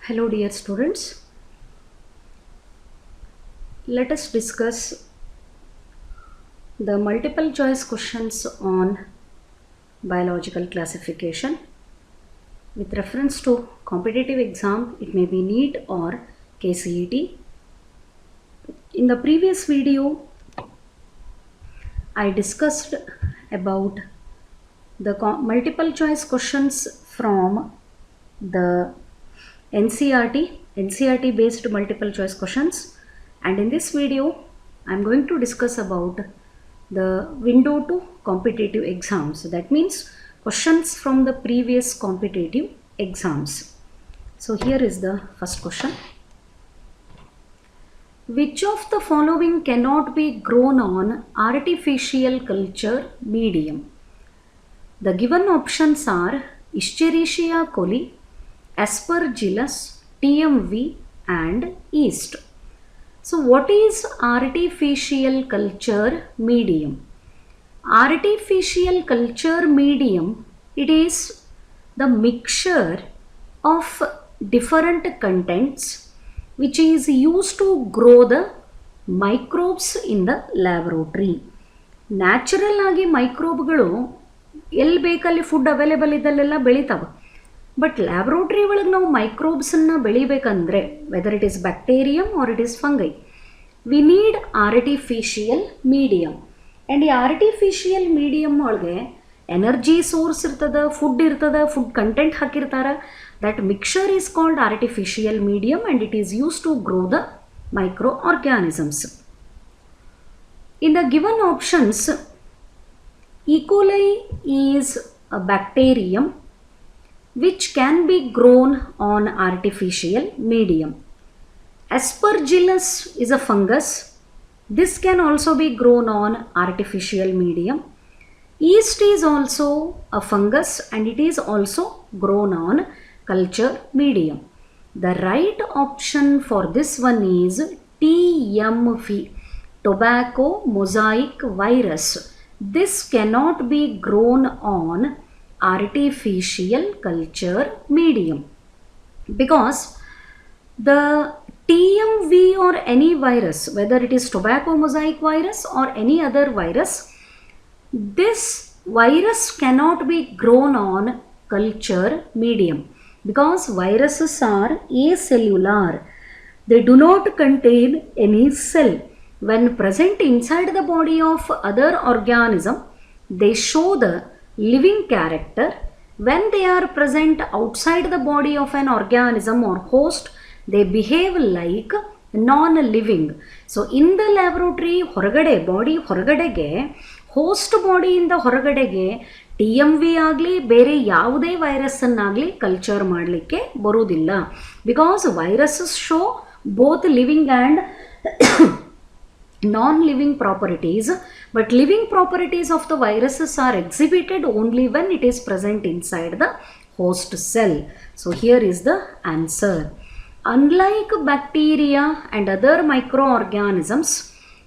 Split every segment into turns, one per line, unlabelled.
Hello dear students, let us discuss the multiple choice questions on biological classification with reference to competitive exam. It may be Neet or KCET. In the previous video I discussed about the multiple choice questions from the NCERT based multiple choice questions, and in this video I am going to discuss about the window to competitive exams. That means questions from the previous competitive exams. So here is the first question. Which of the following cannot be grown on artificial culture medium? The given options are Escherichia coli, Aspergillus, TMV and yeast. So what is artificial culture medium? Artificial culture medium, it is the mixture of different contents which is used to grow the microbes in the laboratory. Natural ಆಗಿ ಮೈಕ್ರೋಬ್ಗಳು ಎಲ್ಲಿ ಬೇಕಲ್ಲಿ food available ಇದ್ದಲ್ಲೆಲ್ಲ ಬೆಳಿತಾವೆ. But laboratory ಒಳಗೆ ನಾವು ಮೈಕ್ರೋಬ್ಸನ್ನು ಬೆಳಿಬೇಕಂದ್ರೆ whether it is bacterium or it is fungi, we need artificial medium. And ಈ artificial medium ಒಳಗೆ ಎನರ್ಜಿ ಸೋರ್ಸ್ ಇರ್ತದೆ, ಫುಡ್ ಇರ್ತದೆ, ಫುಡ್ ಕಂಟೆಂಟ್ ಹಾಕಿರ್ತಾರೆ. That mixer is called artificial medium and it is use to grow the microorganisms. In the given options, E. coli is a bacterium which can be grown on artificial medium. Aspergillus is a fungus. This can also be grown on artificial medium. Yeast is also a fungus and it is also grown on culture medium. The right option for this one is TMV, tobacco mosaic virus. This cannot be grown on artificial culture medium because the TMV or any virus, whether it is tobacco mosaic virus or any other virus, this virus cannot be grown on culture medium because viruses are acellular. They do not contain any cell. When present inside the body of other organism, they show the living character. When they are present outside the body of an organism or host, they behave like non-living. So in the laboratory ಹೊರಗಡೆ body ಹೊರಗಡೆಗೆ, host ಬಾಡಿಯಿಂದ ಹೊರಗಡೆಗೆ TMV ಆಗಲಿ ಬೇರೆ ಯಾವುದೇ ವೈರಸ್ಸನ್ನಾಗಲಿ culture ಮಾಡಲಿಕ್ಕೆ ಬರುವುದಿಲ್ಲ. Because viruses show both living and non-living properties, but living properties of the viruses are exhibited only when it is present inside the host cell. So here is the answer. Unlike bacteria and other microorganisms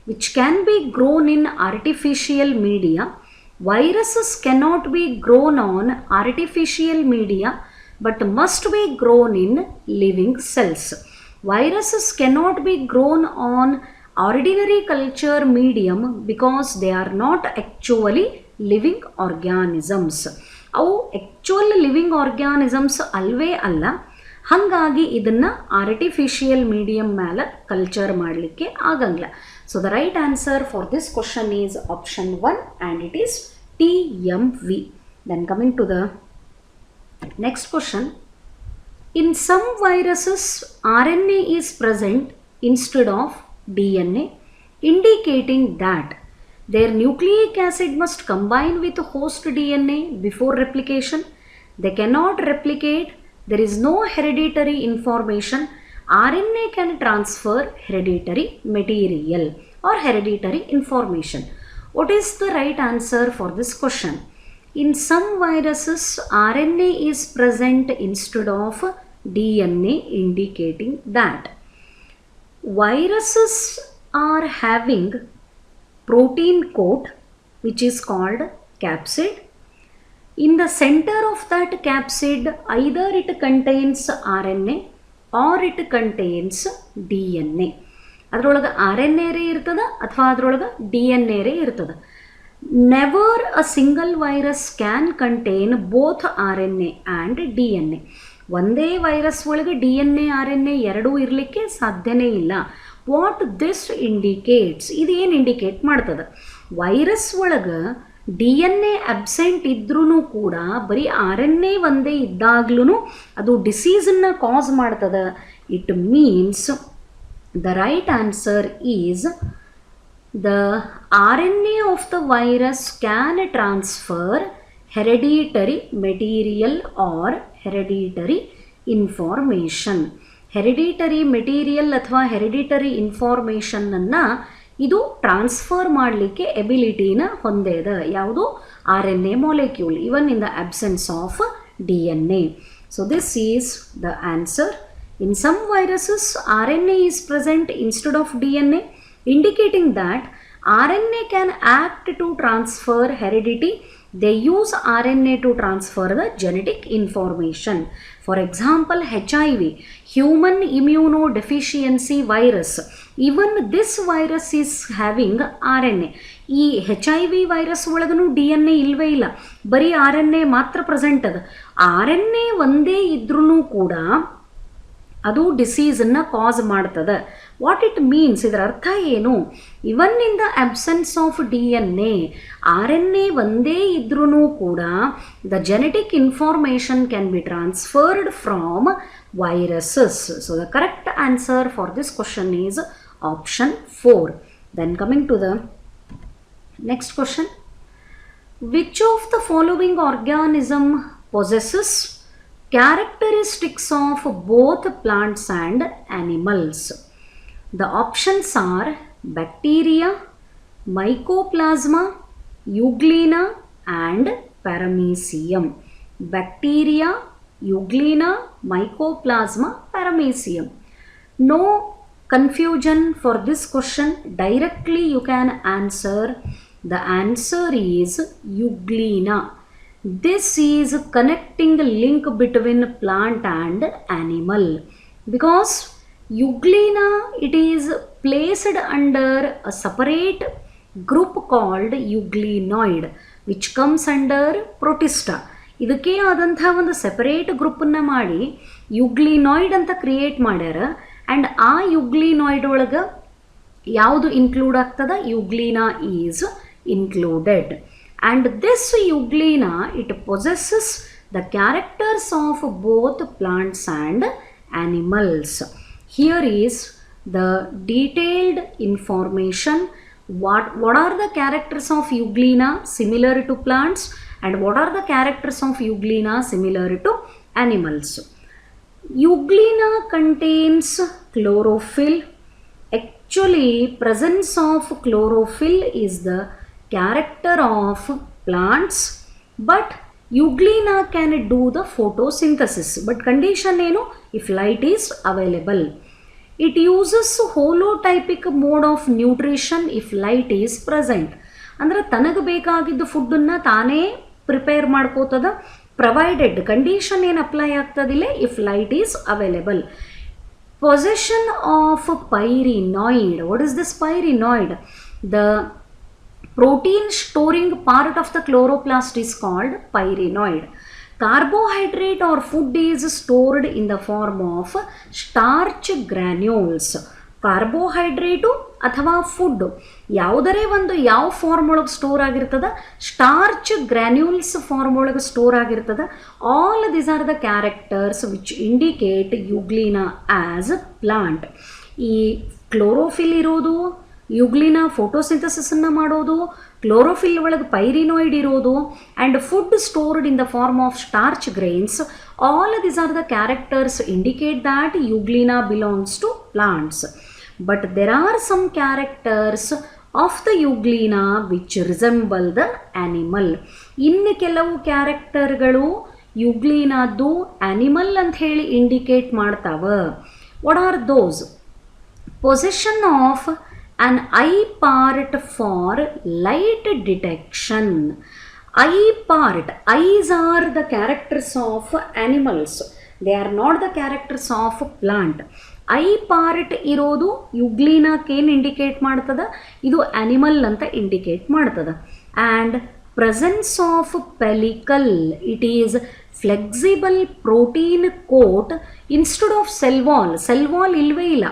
which can be grown in artificial media, viruses cannot be grown on artificial media but must be grown in living cells. Viruses cannot be grown on ordinary culture medium because they are not actually living organisms. ಅವು actual living organisms ಅಲ್ವೇ ಅಲ್ಲ. ಹಾಗಾಗಿ ಇದನ್ನು artificial medium ಮೇಲೆ culture ಮಾಡಲಿಕ್ಕೆ ಆಗಂಗಿಲ್ಲ. So the right answer for this question is option 1 and it is TMV. Then coming to the next question. In some viruses, RNA is present instead of DNA, indicating that their nucleic acid must combine with host DNA before replication. They cannot replicate. There is no hereditary information. RNA can transfer hereditary material or hereditary information. What is the right answer for this question? In some viruses, RNA is present instead of DNA, indicating that viruses are having protein coat which is called capsid. In the center of that capsid, either it contains RNA or it contains DNA. ಅದರೊಳಗೆ RNA ರೇ ಇರ್ತದ ಅಥವಾ ಅದರೊಳಗೆ DNA ರೇ ಇರ್ತದ. Never a single virus can contain both RNA and DNA. ಒಂದೇ virus ಒಳಗೆ DNA RNA ಎರಡೂ ಇರಲಿಕ್ಕೆ ಸಾಧ್ಯನೇ ಇಲ್ಲ. ವಾಟ್ ದಿಸ್ ಇಂಡಿಕೇಟ್ಸ್, ಇದೇನು ಇಂಡಿಕೇಟ್ ಮಾಡ್ತದೆ? ವೈರಸ್ ಒಳಗೆ DNA ಅಬ್ಸೆಂಟ್ ಇದ್ರೂ ಕೂಡ ಬರೀ RNA ಒಂದೇ ಇದ್ದಾಗ್ಲೂ ಅದು ಡಿಸೀಸನ್ನು ಕಾಸ್ ಮಾಡ್ತದೆ. It means the right answer is the RNA of the virus can transfer hereditary material or hereditary information. Hereditary material ಅಥವಾ hereditary information ಅನ್ನು ಇದು ಟ್ರಾನ್ಸ್ಫರ್ ಮಾಡಲಿಕ್ಕೆ ಎಬಿಲಿಟಿನ ಹೊಂದಿದೆ. ಯಾವುದು? RNA molecule, even in the absence of DNA. So this is the answer. In some viruses, RNA is present instead of DNA, indicating that RNA can act to transfer heredity. They use RNA to transfer the genetic information. For example, HIV, human immunodeficiency virus. Even this virus is having RNA. ಈ HIV virus ಒಳಗೂ DNA ಇಲ್ಲವೇ ಇಲ್ಲ, ಬರೀ RNA ಮಾತ್ರ present ಅದ. RNA ಒಂದೇ ಇದ್ರೂ ಕೂಡ ಅದು ಡಿಸೀಸನ್ನು ಕಾಸ್ ಮಾಡ್ತದೆ. ವಾಟ್ ಇಟ್ ಮೀನ್ಸ್, ಇದರ ಅರ್ಥ ಏನು? Even in the absence of DNA, RNA ಒಂದೇ ಇದ್ರೂ ಕೂಡ the genetic information can be transferred from viruses. So the correct answer for this question is option 4. Then coming to the next question. Which of the following organism possesses characteristics of both plants and animals? The options are bacteria, mycoplasma, euglena and paramecium. Bacteria, euglena, mycoplasma, paramecium. No confusion for this question. Directly you can answer. The answer is euglena. This is connecting link between plant and animal, because euglena, it is placed under a separate group called euglenoid, which comes under protista. ಇದಕ್ಕೆ ಆದಂಥ ಒಂದು separate ಗ್ರೂಪನ್ನು ಮಾಡಿ ಯುಗ್ಲಿನಾಯ್ಡ್ ಅಂತ create ಮಾಡ್ಯಾರ. And ಆ ಯುಗ್ಲಿನಾಯ್ಡ್ ಒಳಗೆ ಯಾವುದು include ಆಗ್ತದೆ? Euglena is included. And this euglena, it possesses the characters of both plants and animals. Here is the detailed information. What are the characters of euglena similar to plants, and what are the characters of euglena similar to animals? Euglena contains chlorophyll. Actually, presence of chlorophyll is the character of plants, but euglena can do the photosynthesis. But condition ಏನು? If light is available. It uses holotypic mode of nutrition if light is present. ಅಂದರೆ ತನಗೆ ಬೇಕಾಗಿದ್ದ ಫುಡ್ಡನ್ನು ತಾನೇ prepare ಮಾಡ್ಕೋತದ, provided condition ಏನು apply ಆಗ್ತದಿಲ್ಲ, if light is available. Possession of pyrenoid. What is this pyrenoid? The protein storing part of the chloroplast is called pyrenoid. Carbohydrate or food is stored in the form of starch granules. Carbohydrate ಅಥವಾ food ಯಾವುದರೇ ಒಂದು ಯಾವ form ಒಳಗೆ store ಆಗಿರ್ತದೆ? Starch granules form ಒಳಗೆ store ಆಗಿರ್ತದೆ. All these are the characters which indicate euglena as plant. ಈ chlorophyll ಇರೋದು, ಯುಗ್ಲಿನ ಫೋಟೋಸಿಂಥಸಿಸನ್ನು ಮಾಡೋದು, ಕ್ಲೋರೋಫಿಲ್ ಒಳಗೆ ಪೈರಿನಾಯ್ಡ್ ಇರೋದು, and food stored in the form of starch grains. All these are the characters indicate that euglena belongs to plants. But there are some characters of the euglena which resemble the animal. ಇನ್ನು ಕೆಲವು ಕ್ಯಾರೆಕ್ಟರ್ಗಳು ಯುಗ್ಲಿನಾದ್ದು animal ಅಂತ ಹೇಳಿ indicate ಮಾಡ್ತಾವ. What are those? Possession of an eye part for light detection. Eye part, eyes are the characters of animals. They are not the characters of plant. I part ಇರೋದು ಯುಗ್ಲಿನಾಕೇನು indicate ಮಾಡ್ತದ, ಇದು animal ಅಂತ indicate ಮಾಡ್ತದ. And presence of pellicle, it is flexible protein coat instead of cell wall. Cell wall ilve illa,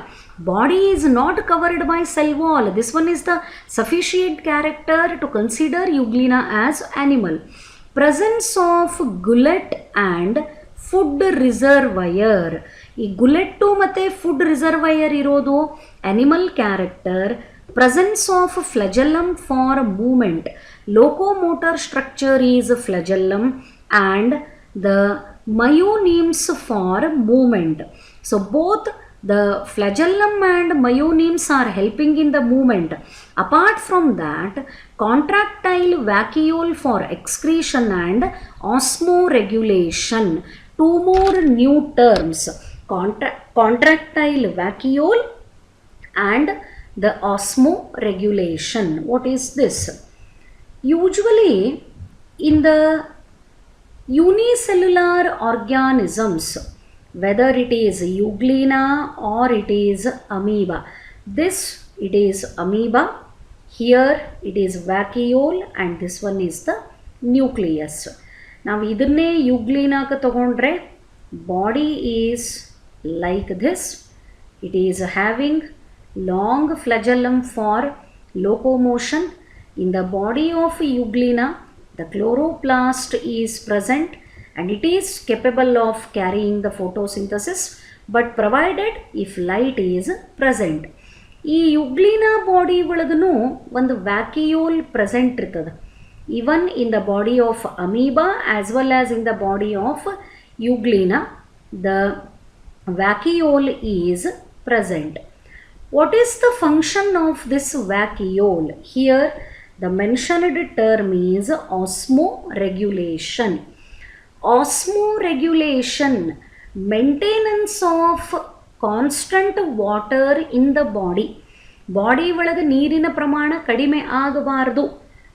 body is not covered by cell wall. This one is the sufficient character to consider euglena as animal. Presence of gullet and food reservoir. ಈ ಗುಲೆಟ್ಟು ಮತ್ತು food reservoir ಇರೋದು animal character. presence of flagellum for movement, locomotor structure is flagellum, and the myonemes for movement. So both the flagellum and myonemes are helping in the movement. Apart from that, contractile vacuole for excretion and osmoregulation. Two more new terms, contractile vacuole and the osmoregulation. What is this? Usually in the unicellular organisms, whether it is euglena or it is amoeba, this it is amoeba, here it is vacuole, and this one is the nucleus. Now idanne euglena ka tagondre body is like this. It is having long flagellum for locomotion. In the body of euglena, the chloroplast is present and it is capable of carrying the photosynthesis, but provided if light is present. ಈ ಯುಗ್ಲಿನ body ಒಳಗೂ ಒಂದು vacuole present ಇರ್ತದೆ, even in the body of amoeba as well as in the body of euglena, the vacuole is present. What is the function of this vacuole? Here the mentioned term is osmoregulation. Osmoregulation, maintenance of constant water in the body. Body ಒಳಗೆ ನೀರಿನ ಪ್ರಮಾಣ ಕಡಿಮೆ ಆಗಬಾರ್ದು,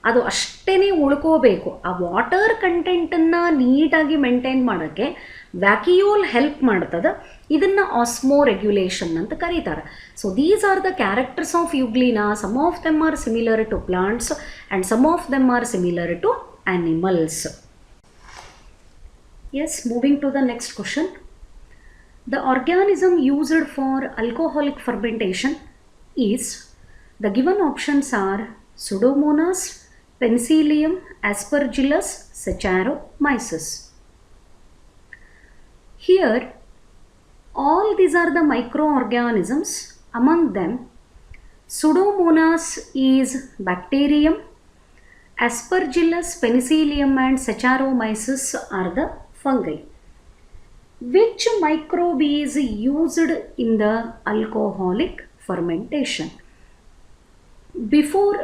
ಅದು ಅಷ್ಟೇ ಉಳ್ಕೋಬೇಕು. ಆ water ಕಂಟೆಂಟನ್ನು ನೀಟಾಗಿ maintain ಮಾಡೋಕ್ಕೆ ವ್ಯಾಕ್ಯೂಲ್ ಹೆಲ್ಪ್ ಮಾಡ್ತದೆ. ಇದನ್ನು ಆಸ್ಮೋರೆಗ್ಯುಲೇಷನ್ ಅಂತ ಕರೀತಾರೆ. So these are the characters of euglena. Some of them are similar to plants and some of them are similar to animals. Yes, moving to the next question. The organism used for alcoholic fermentation is, the given options are Pseudomonas, Penicillium, Aspergillus, Saccharomyces. Here all these are the microorganisms. Among them Pseudomonas is bacterium, Aspergillus, Penicillium and Saccharomyces are the fungi. Which microbe is used in the alcoholic fermentation? Before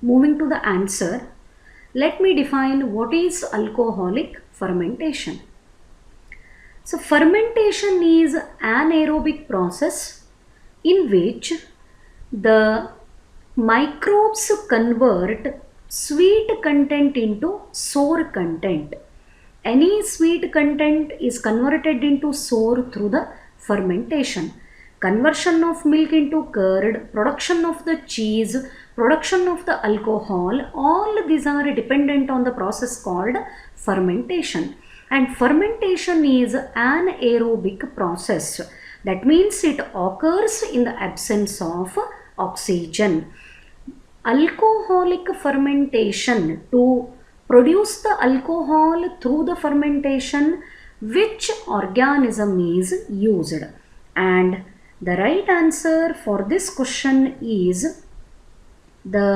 moving to the answer, let me define what is alcoholic fermentation. So fermentation is an anaerobic process in which the microbes convert sweet content into sour content. Any sweet content is converted into sour through the fermentation. Conversion of milk into curd, production of the cheese, production of the alcohol, all these are dependent on the process called fermentation. And fermentation is an aerobic process. That means it occurs in the absence of oxygen. Alcoholic fermentation, to produce the alcohol through the fermentation, which organism is used? And the right answer for this question is the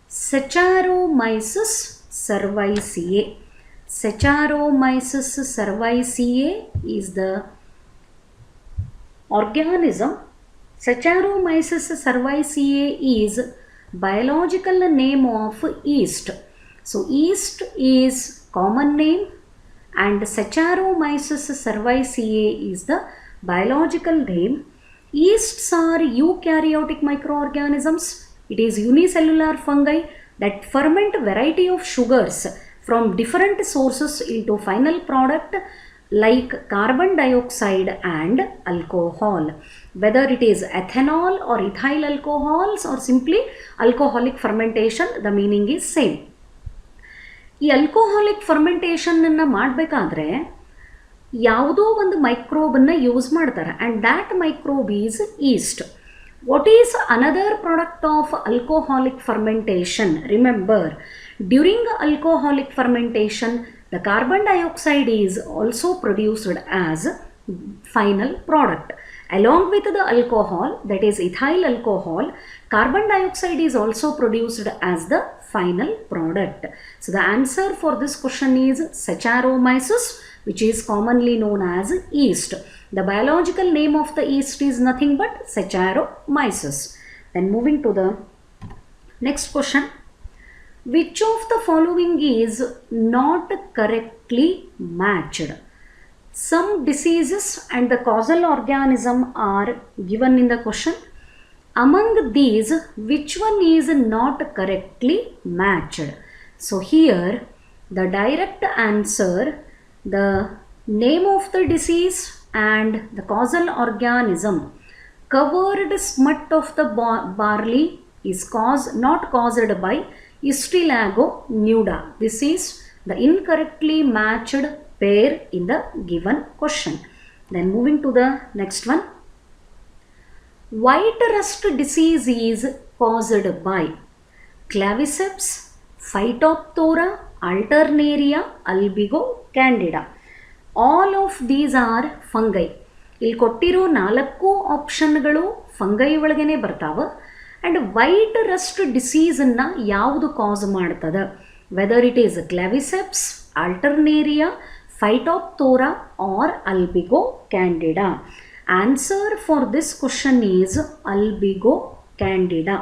Saccharomyces cerevisiae. Saccharomyces cerevisiae is the organism. Saccharomyces cerevisiae is biological name of yeast. So yeast is common name and Saccharomyces cerevisiae is the biological name. Yeasts are eukaryotic microorganisms. It is unicellular fungi that ferment variety of sugars from different sources into final product like carbon dioxide and alcohol. Whether it is ethanol or ethyl alcohols or simply alcoholic fermentation, the meaning is same. ಈ alcoholic fermentation ಅನ್ನು ಮಾಡಬೇಕಾದ್ರೆ ಯಾವುದೋ ಒಂದು ಮೈಕ್ರೋಬನ್ನು use ಮಾಡ್ತಾರೆ, and that microbe is East. What is another product of alcoholic fermentation? Remember, during alcoholic fermentation, the carbon dioxide is also produced as final product. Along with the alcohol, that is ethyl alcohol, carbon dioxide is also produced as the final product. So the answer for this question is Saccharomyces, which is commonly known as yeast. The biological name of the yeast is nothing but Saccharomyces. Then moving to the next question. Which of the following is not correctly matched? Some diseases and the causal organism are given in the question. Among these, which one is not correctly matched? So here the direct answer, the name of the disease and the causal organism, covered smut of the barley is not caused by Ystilago nuda. This is the incorrectly matched pair in the given question. Then moving to the next one. White rust disease is caused by claviceps, Phytophthora, Alternaria, Albigo, Candida. All of these are fungi. ಇಲ್ಲಿ ಕೊಟ್ಟಿರೋ 4 ಆಪ್ಷನ್ಗಳು fungi ಒಳಗೇನೆ ಬರ್ತಾವೆ. And white Rust ಡಿಸೀಸನ್ನು ಯಾವುದು cause ಮಾಡ್ತದೆ? Whether it is Claviceps, Alternaria, Phytophthora or Albigo Candida. Answer for this question is Albigo Candida.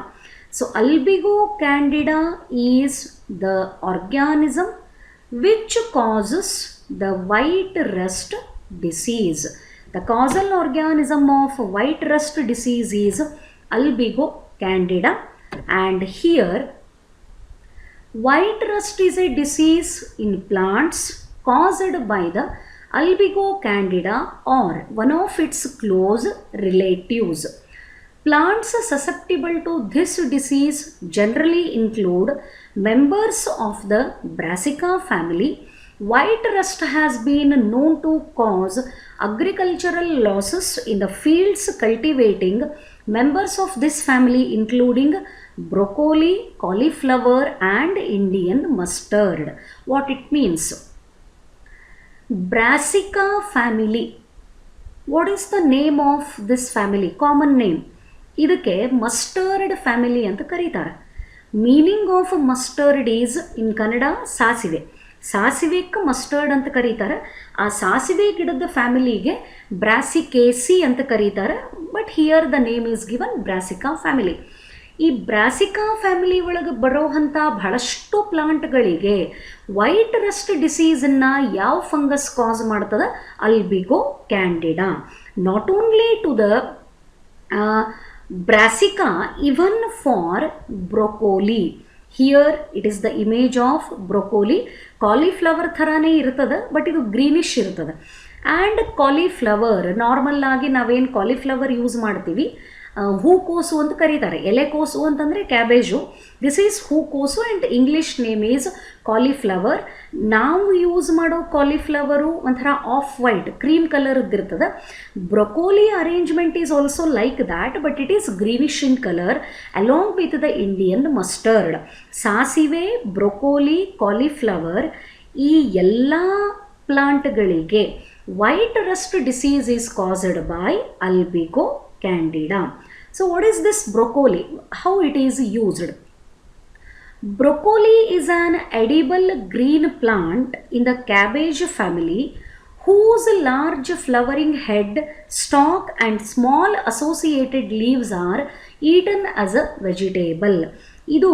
So Albigo Candida is the organism which causes the white rust disease. The causal organism of white rust disease is Albigo Candida, and here white rust is a disease in plants caused by the Albigo Candida or one of its close relatives. Plants susceptible to this disease generally include members of the Brassica family. White rust has been known to cause agricultural losses in the fields cultivating members of this family, including broccoli, cauliflower, and Indian mustard. What it means? Brassica family. What is the name of this family? Common name. ಇದಕ್ಕೆ mustard family ಅಂತ ಕರೀತಾರೆ. Meaning of mustard is in Kannada ಸಾಸಿವೆ. ಸಾಸಿವೆಕ್ಕೆ mustard ಅಂತ ಕರೀತಾರೆ. ಆ ಸಾಸಿವೆ ಗಿಡದ ಫ್ಯಾಮಿಲಿಗೆ ಬ್ರಾಸಿಕೇಸಿ ಅಂತ ಕರೀತಾರೆ. But here the name is given Brassica family. ಈ ಬ್ರಾಸಿಕಾ ಫ್ಯಾಮಿಲಿ ಒಳಗೆ ಬರೋವಂಥ ಬಹಳಷ್ಟು ಪ್ಲಾಂಟ್ಗಳಿಗೆ ವೈಟ್ ರಸ್ಟ್ ಡಿಸೀಸನ್ನು ಯಾವ ಫಂಗಸ್ ಕಾಸ್ ಮಾಡ್ತದೆ? Albugo Candida. Not only to the Brassica, even for broccoli. Here it is the image of broccoli. Cauliflower ಥರಾನೇ ಇರ್ತದೆ, but ಇದು greenish ಇರ್ತದೆ. And cauliflower normal ಆಗಿ ನಾವೇನು ಕಾಲಿಫ್ಲವರ್ ಯೂಸ್ ಮಾಡ್ತೀವಿ, ಹೂಕೋಸು ಅಂತ ಕರೀತಾರೆ. ಎಲೆಕೋಸು ಅಂತಂದರೆ ಕ್ಯಾಬೇಜು. ದಿಸ್ ಈಸ್ ಹೂಕೋಸು and English name is cauliflower. ನಾವು ಯೂಸ್ ಮಾಡೋ ಕಾಲಿಫ್ಲವರು ಒಂಥರ ಆಫ್ ವೈಟ್ ಕ್ರೀಮ್ ಕಲರ್ದಿರ್ತದೆ. Broccoli arrangement is also like that, but it is greenish in colour along with the Indian mustard. ಸಾಸಿವೆ, ಬ್ರೊಕೋಲಿ, ಕಾಲಿಫ್ಲವರ್ ಈ ಎಲ್ಲ ಪ್ಲಾಂಟ್ಗಳಿಗೆ white rust disease is caused by Albugo Candida. So what is this broccoli? How it is used? Broccoli is an edible green plant in the cabbage family whose large flowering head, stalk and small associated leaves are eaten as a vegetable. ಇದು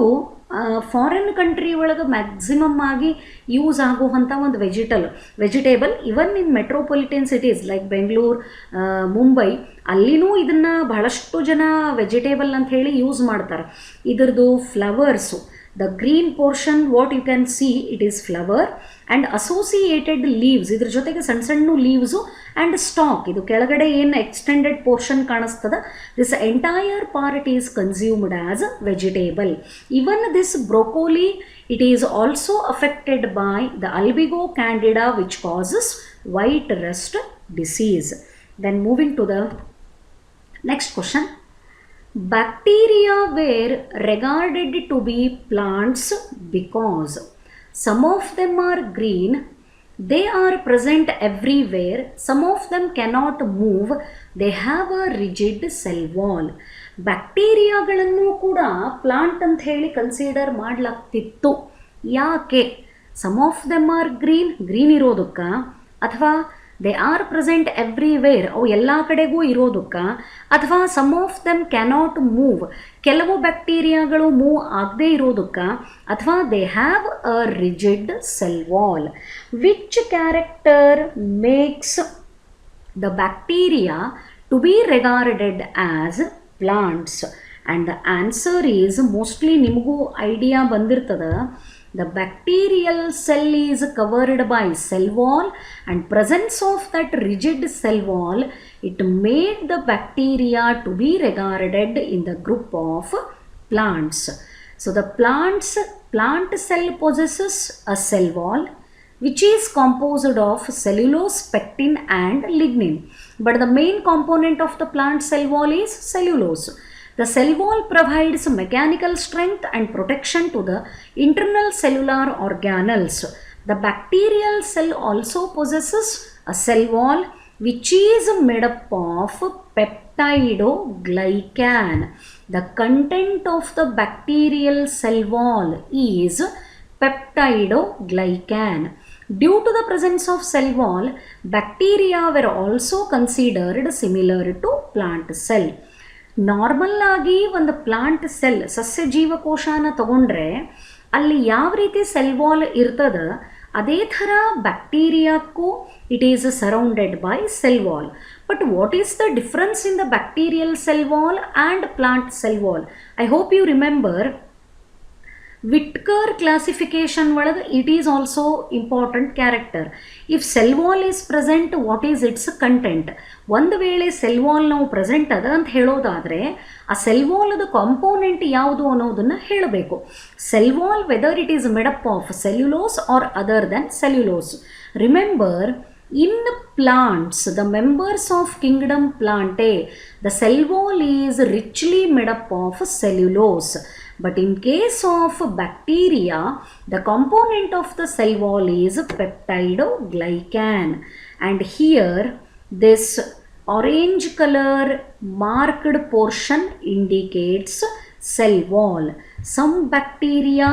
foreign country ಒಳಗೆ maximum ಆಗಿ use ಆಗುವಂಥ ಒಂದು vegetable. Even in metropolitan cities like Bengaluru, Mumbai, ಅಲ್ಲಿನೂ ಇದನ್ನು ಬಹಳಷ್ಟು ಜನ vegetable ಅಂತ ಹೇಳಿ ಯೂಸ್ ಮಾಡ್ತಾರೆ. ಇದ್ರದ್ದು flowers The green portion, what you can see, it is flower and associated leaves. ಇದ್ರ ಜೊತೆಗೆ ಸಣ್ಣ ಸಣ್ಣ leaves and stalk. ಇದು ಕೆಳಗಡೆ ಏನು extended portion ಕಾಣಿಸ್ತದ, this entire part is consumed as vegetable. Even this broccoli, it is also affected by the albigo candida, which causes white rust disease. Then moving to the next question. Bacteria were regarded to be plants because some of them are green, they are present everywhere, some of them cannot move, they have a rigid cell wall. ಬ್ಯಾಕ್ಟೀರಿಯಾಗಳನ್ನು ಕೂಡ plant ಅಂತ ಹೇಳಿ consider ಮಾಡಲಾಗ್ತಿತ್ತು. ಯಾಕೆ? Some of them are green ಇರೋದಕ್ಕ, ಅಥವಾ they are present everywhere, ಅವು ಎಲ್ಲ ಕಡೆಗೂ ಇರೋದಕ್ಕ, ಅಥವಾ some of them cannot move, ಕೆಲವು ಬ್ಯಾಕ್ಟೀರಿಯಾಗಳು ಮೂವ್ ಆಗದೇ ಇರೋದಕ್ಕ, ಅಥವಾ they have a rigid cell wall. Which character makes the bacteria to be regarded as plants? And the answer is, mostly ನಿಮಗೂ ಐಡಿಯಾ ಬಂದಿರ್ತದ, the bacterial cell is covered by cell wall, and presence of that rigid cell wall, it made the bacteria to be regarded in the group of plants. So the plant cell possesses a cell wall which is composed of cellulose, pectin and lignin, but the main component of the plant cell wall is cellulose. The cell wall provides mechanical strength and protection to the internal cellular organelles. The bacterial cell also possesses a cell wall which is made up of peptidoglycan. The content of the bacterial cell wall is peptidoglycan. Due to the presence of cell wall, bacteria were also considered similar to plant cell. Normal ಆಗಿ ಒಂದು plant cell, ಸಸ್ಯ ಜೀವಕೋಶನ ತಗೊಂಡ್ರೆ ಅಲ್ಲಿ ಯಾವ ರೀತಿ cell wall ಇರ್ತದ, ಅದೇ ಥರ ಬ್ಯಾಕ್ಟೀರಿಯಾಕ್ಕೂ it is surrounded by cell wall. But what is the difference in the bacterial cell wall and plant cell wall? I hope you remember Whittaker classification ಒಳಗೆ it is also important character. If cell wall is present, what is its content? ಒಂದು ವೇಳೆ cell wall ನಾವು present ಅದ ಅಂತ ಹೇಳೋದಾದರೆ ಆ cell ವಾಲ್ದ component ಯಾವುದು ಅನ್ನೋದನ್ನು ಹೇಳಬೇಕು. Cell wall whether it is made up of cellulose or other then cellulose. Remember, in plants, the members of kingdom Plantae, the cell wall is richly made up of cellulose. But in case of bacteria, the component of the cell wall is peptidoglycan. And here, this orange color marked portion indicates cell wall. Some bacteria,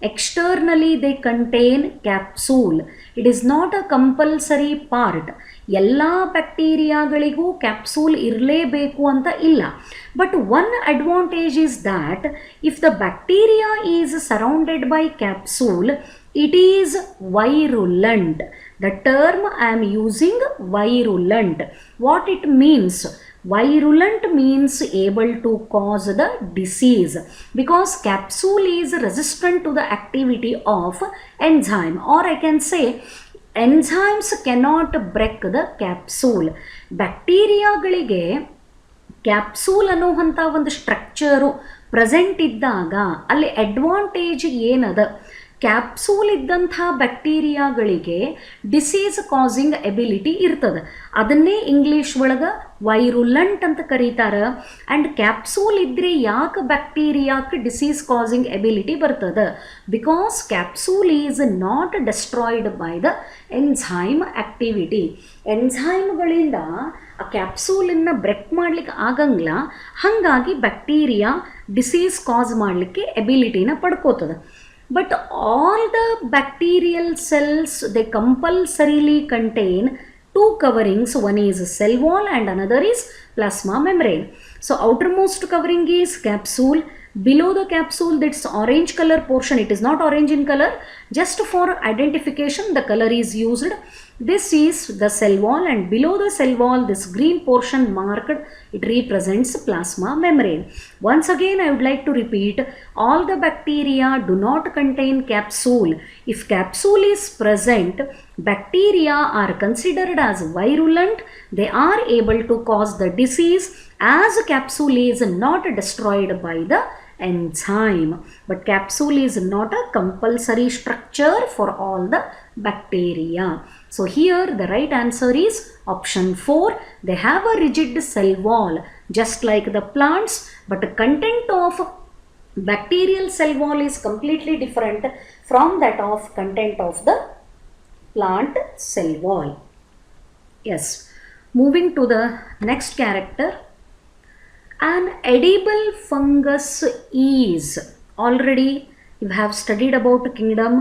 externally they contain capsule. It is not a compulsory part. ಎಲ್ಲ ಬ್ಯಾಕ್ಟೀರಿಯಾಗಳಿಗೂ capsule ಇರಲೇಬೇಕು ಅಂತ ಇಲ್ಲ. But one advantage is that if the bacteria is surrounded by capsule, it is virulent. The term I am using, virulent. What it means? Virulent means able to cause the disease, because capsule is resistant to the activity of enzyme, or I can say enzymes cannot break the capsule. ಬ್ಯಾಕ್ಟೀರಿಯಾಗಳಿಗೆ capsule ಅನ್ನುವಂಥ ಒಂದು structure present ಇದ್ದಾಗ ಅಲ್ಲಿ advantage ಏನದ, capsule ಇದ್ದಂಥ ಬ್ಯಾಕ್ಟೀರಿಯಾಗಳಿಗೆ disease causing ability ಇರ್ತದೆ. ಅದನ್ನೇ English ಒಳಗೆ ವೈರುಲೆಂಟ್ ಅಂತ ಕರೀತಾರೆ. ಆ್ಯಂಡ್ ಕ್ಯಾಪ್ಸೂಲ್ ಇದ್ದರೆ ಯಾಕೆ ಬ್ಯಾಕ್ಟೀರಿಯಾಕ್ಕೆ ಡಿಸೀಸ್ ಕಾಸಿಂಗ್ ಎಬಿಲಿಟಿ ಬರ್ತದೆ? Because capsule is not destroyed by the enzyme activity. ಎನ್ಝೈಮ್ಗಳಿಂದ ಆ ಕ್ಯಾಪ್ಸೂಲನ್ನು ಬ್ರೇಕ್ ಮಾಡಲಿಕ್ಕೆ ಆಗಂಗಿಲ್ಲ. ಹಾಗಾಗಿ ಬ್ಯಾಕ್ಟೀರಿಯಾ ಡಿಸೀಸ್ ಕಾಸ್ ಮಾಡಲಿಕ್ಕೆ ಎಬಿಲಿಟಿನ ಪಡ್ಕೋತದೆ. But all the bacterial cells, they compulsorily contain two coverings. One is cell wall and another is plasma membrane. So outermost covering is capsule. Below the capsule, that's orange color portion. It is not orange in color. Just for identification, the color is used. This is the cell wall, and below the cell wall, this green portion marked, it represents plasma membrane. Once again, I would like to repeat, all the bacteria do not contain capsule. If capsule is present, bacteria are considered as virulent. They are able to cause the disease as capsule is not destroyed by the enzyme. But capsule is not a compulsory structure for all the bacteria. So here the right answer is option 4. They have a rigid cell wall just like the plants, but the content of bacterial cell wall is completely different from that of content of the plant cell wall. Yes. Moving to the next character. An edible fungus is, already you have studied about kingdom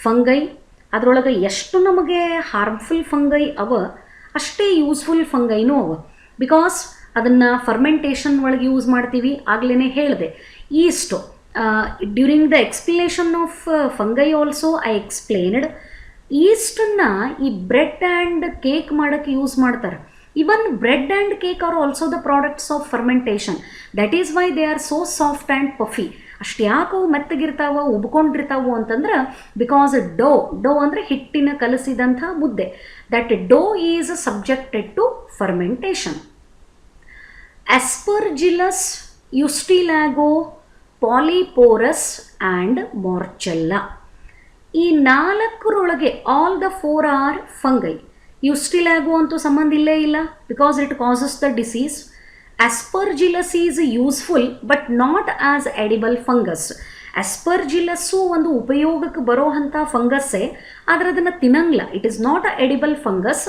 fungi. ಅದರೊಳಗೆ ಎಷ್ಟು ನಮಗೆ harmful fungi ಅವ ಅಷ್ಟೇ useful ಫಂಗೈನೂ ಅವ. Because ಅದನ್ನು fermentation ಒಳಗೆ use ಮಾಡ್ತೀವಿ. ಆಗಲೇ ಹೇಳಿದೆ yeast during the explanation of fungi also I explained. ಈಸ್ಟನ್ನು ಈ ಬ್ರೆಡ್ ಆ್ಯಂಡ್ ಕೇಕ್ ಮಾಡೋಕ್ಕೆ ಯೂಸ್ ಮಾಡ್ತಾರೆ. Even bread and cake are also the products of fermentation. That is why they are so soft and puffy. ಅಷ್ಟು ಯಾಕೆ ಅವು ಮೆತ್ತಗಿರ್ತಾವ, ಉಬ್ಕೊಂಡಿರ್ತಾವು ಅಂತಂದ್ರೆ because ಡೋ ಅಂದರೆ ಹಿಟ್ಟಿನ ಕಲಸಿದಂಥ ಮುದ್ದೆ. That dough is subjected to fermentation. Aspergillus, Ustilago, Polyporus and Morchella. ಈ ನಾಲ್ಕರೊಳಗೆ all the 4 are fungi. Ustilago ಅಂತೂ ಸಂಬಂಧ ಇಲ್ಲೇ ಇಲ್ಲ because it causes the disease. Aspergillus is useful but not as edible fungus. Aspergillus ಒಂದು ಉಪಯೋಗಕ್ಕೆ ಬರೋ ಅಂಥ ಫಂಗಸ್ಸೇ, ಆದರೆ ಅದನ್ನು ತಿನ್ನಂಗಿಲ್ಲ. It is not a edible fungus.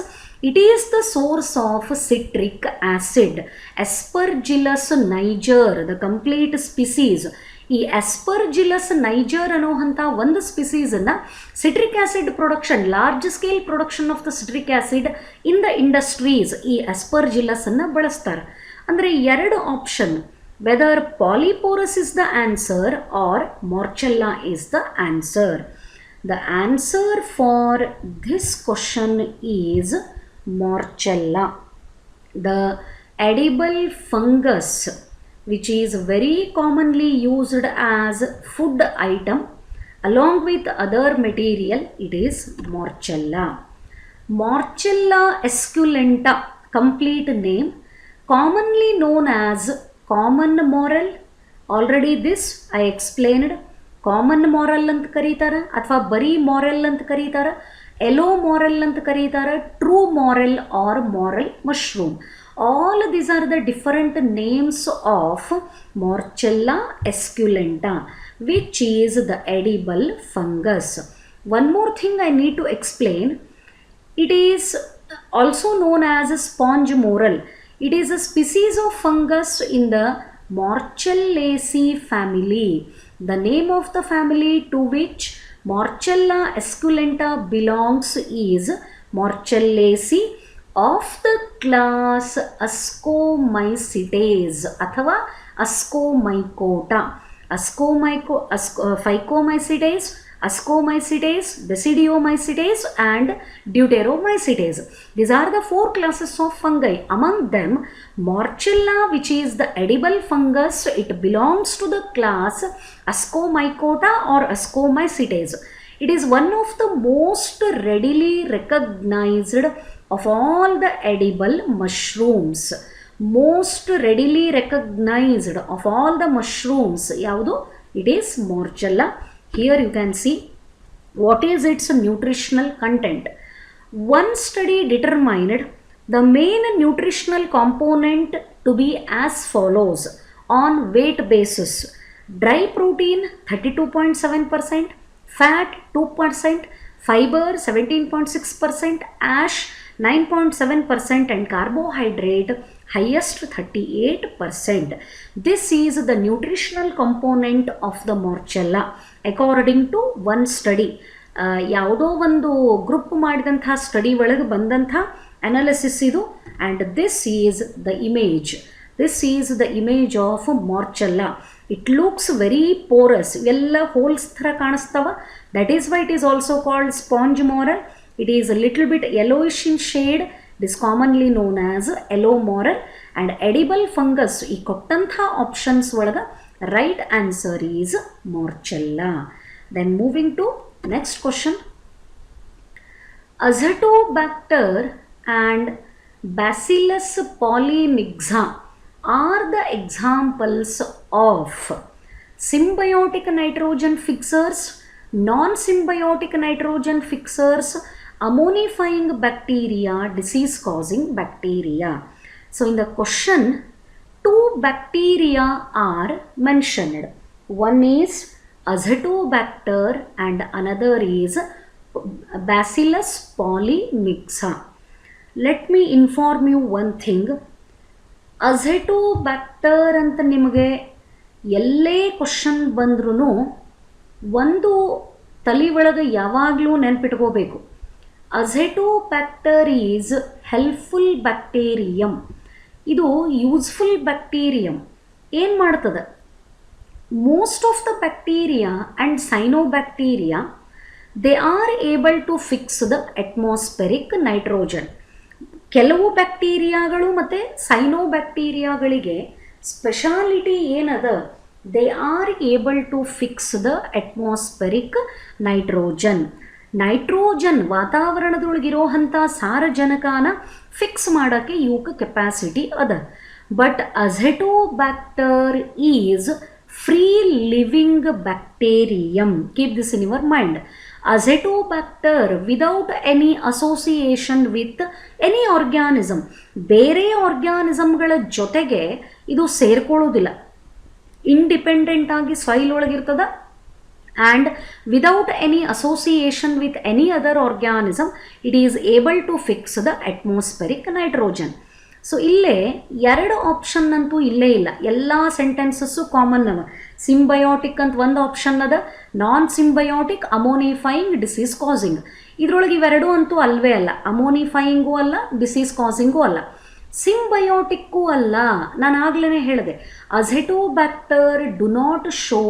It is the source of citric acid. Aspergillus niger the complete species. ಈ Aspergillus Niger ಅನ್ನೋಂಥ ಒಂದು ಸ್ಪಿಸೀಸನ್ನು citric acid production, large scale production of the citric acid in the industries ಈ ಆಸ್ಪರ್ಜಿಲಸನ್ನು ಬಳಸ್ತಾರೆ. ಅಂದರೆ 2 option, whether Polyporus is the answer or Morchella is the answer. The answer for this question is Morchella. The edible fungus which is very commonly used as food item along with other material, it is Morchella. Morchella esculenta, complete name, commonly known as common morel. Already this I explained. Common morel ಅಂತ ಕರೀತಾರೆ, ಅಥವಾ ಬರೀ morel ಅಂತ ಕರೀತಾರೆ, yellow morel ಅಂತ ಕರೀತಾರೆ, true morel or morel mushroom. All these are the different names of Morchella esculenta, which is the edible fungus. One more thing I need to explain. It is also known as a sponge morel. It is a species of fungus in the Morchellaceae family. The name of the family to which Morchella esculenta belongs is Morchellaceae of the class Ascomycetes ಅಥವಾ Ascomycota. Phycomycetes, Ascomycetes, Basidiomycetes and Deuteromycetes. These are the 4 classes of fungi. Among them, Morchella, which is the edible fungus, it belongs to the class Ascomycota or Ascomycetes. It is one of the most readily recognized of all the edible mushrooms. Most readily recognized of all the mushrooms, yaudu? It is Morchella. Here you can see what is its nutritional content. One study determined the main nutritional component to be as follows on weight basis: dry protein 32.7%, fat 2%, fiber 17.6%, ash 9.7% and carbohydrate highest 38%. This is the nutritional component of the Morchella according to one study. ಯಾವುದೋ ಒಂದು group ಮಾಡಿದಂಥ study ಒಳಗೆ ಬಂದಂಥ analysis ಇದು. And this is the image. This is the image of Morchella. It looks very porous. ಇವೆಲ್ಲ holes ಥರ ಕಾಣಿಸ್ತವ. That is why it is also called sponge morel. It is a little bit yellowish in shade. It is commonly known as yellow morel. And edible fungus, ಈ ಕೊಟ್ಟಂಥ options ಒಳಗೆ right answer is Morchella. Then moving to next question. Azotobacter and Bacillus polymyxa are the examples of symbiotic nitrogen fixers, non-symbiotic nitrogen fixers, ammonifying bacteria, disease-causing bacteria. So in the question, two bacteria are mentioned. One is Azotobacter and another is Bacillus polymyxa. Let me inform you one thing. Azotobacter ಅಂತ ನಿಮಗೆ ಎಲ್ಲೇ question ಬಂದ್ರೂ ಒಂದು ತಲೆ ಒಳಗೆ ಯಾವಾಗಲೂ ನೆನ್ಪಿಟ್ಕೋಬೇಕು. Azotobacter is helpful bacterium. ಇದು ಯೂಸ್ಫುಲ್ ಬ್ಯಾಕ್ಟೀರಿಯಂ. ಏನು ಮಾಡ್ತದೆ? Most of the bacteria and cyanobacteria they are able to fix the atmospheric nitrogen. ಕೆಲವು ಬ್ಯಾಕ್ಟೀರಿಯಾಗಳು ಮತ್ತು ಸೈನೋಬ್ಯಾಕ್ಟೀರಿಯಾಗಳಿಗೆ ಸ್ಪೆಷಾಲಿಟಿ ಏನದ? They are able to fix the atmospheric nitrogen. Nitrogen ವಾತಾವರಣದೊಳಗಿರೋವಂಥ ಸಾರಜನಕನ ಫಿಕ್ಸ್ ಮಾಡೋಕ್ಕೆ ಇವಕ್ಕೆ ಕೆಪಾಸಿಟಿ ಅದ. But Azotobacter is free living bacterium. Keep this in your mind. Azotobacter without any association with any organism, ಬೇರೆ ಆರ್ಗ್ಯಾನಿಸಮ್ಗಳ ಜೊತೆಗೆ ಇದು ಸೇರ್ಕೊಳ್ಳೋದಿಲ್ಲ. ಇಂಡಿಪೆಂಡೆಂಟ್ ಆಗಿ ಸಾಯಿಲ್ ಒಳಗಿರ್ತದ. And without any association with any other organism it is able to fix the atmospheric nitrogen. So ಇಲ್ಲೇ ಎರಡು option ಅಂತೂ ಇಲ್ಲೇ ಇಲ್ಲ. ಎಲ್ಲ ಸೆಂಟೆನ್ಸಸ್ಸು ಕಾಮನ್ ಅವ. ಸಿಂಬಯೋಟಿಕ್ ಅಂತ ಒಂದು ಆಪ್ಷನ್ ಅದ, ನಾನ್ ಸಿಂಬಯೋಟಿಕ್, ಅಮೋನಿಫೈಯಿಂಗ್, ಡಿಸೀಸ್ ಕಾಸಿಂಗ್. ಇದರೊಳಗೆ ಇವೆರಡೂ ಅಂತೂ ಅಲ್ವೇ ಅಲ್ಲ. ಅಮೋನಿಫೈಯಿಂಗೂ ಅಲ್ಲ, ಡಿಸೀಸ್ ಕಾಸಿಂಗೂ ಅಲ್ಲ, ಸಿಂಬಯೋಟಿಕ್ಕೂ ಅಲ್ಲ. ನಾನು ಆಗಲೇ ಹೇಳಿದೆ, Azotobacter do not show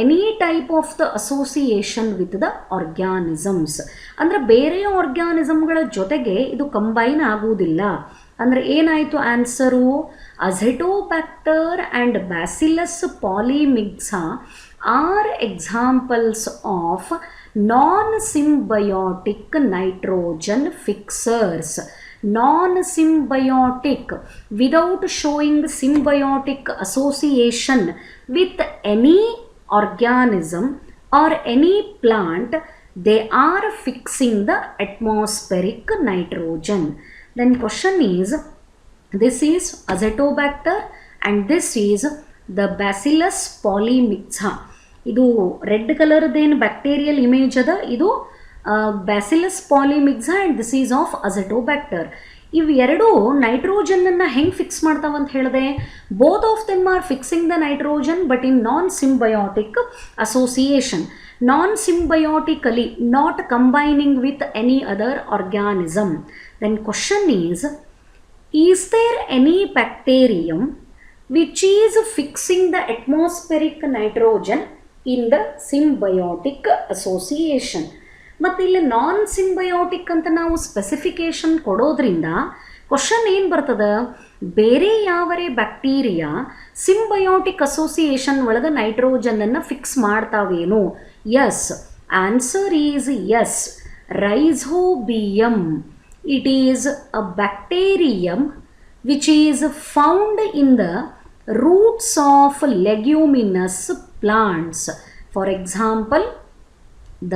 any type of the association with the organisms. ಅಂದರೆ ಬೇರೆ ಆರ್ಗ್ಯಾನಿಸಮ್ಗಳ ಜೊತೆಗೆ ಇದು ಕಂಬೈನ್ ಆಗುವುದಿಲ್ಲ. ಅಂದರೆ ಏನಾಯಿತು answer? Azotobacter and Bacillus polymyxa are examples of non symbiotic nitrogen fixers. Non-symbiotic, without showing symbiotic association with any organism or any plant, they are fixing the atmospheric nitrogen. Then question is, this is Azotobacter and this is the Bacillus polymyxa. ಇದು red ಕಲರ್ದೇನು bacterial image ಅದ, ಇದು Bacillus polymyxa and this is of Azotobacter. ಇವೆರಡೂ ನೈಟ್ರೋಜನನ್ನು ಹೆಂಗೆ fix ಮಾಡ್ತಾವಂತ ಹೇಳಿದೆ? Both of them are fixing the nitrogen but in non symbiotic association. Non symbiotically, not combining with any other organism. Then question is there any bacterium which is fixing the atmospheric nitrogen in the symbiotic association? ಮತ್ತು ಇಲ್ಲಿ ನಾನ್ symbiotic ಅಂತ ನಾವು specification ಕೊಡೋದ್ರಿಂದ question ಏನು ಬರ್ತದೆ? ಬೇರೆ ಯಾವರೇ bacteria symbiotic association ಒಳಗೆ ನೈಟ್ರೋಜನನ್ನು ಫಿಕ್ಸ್ ಮಾಡ್ತಾವೇನು? Yes, answer is yes. Rhizobium, it is a bacterium which is found in the roots of leguminous plants. For example, the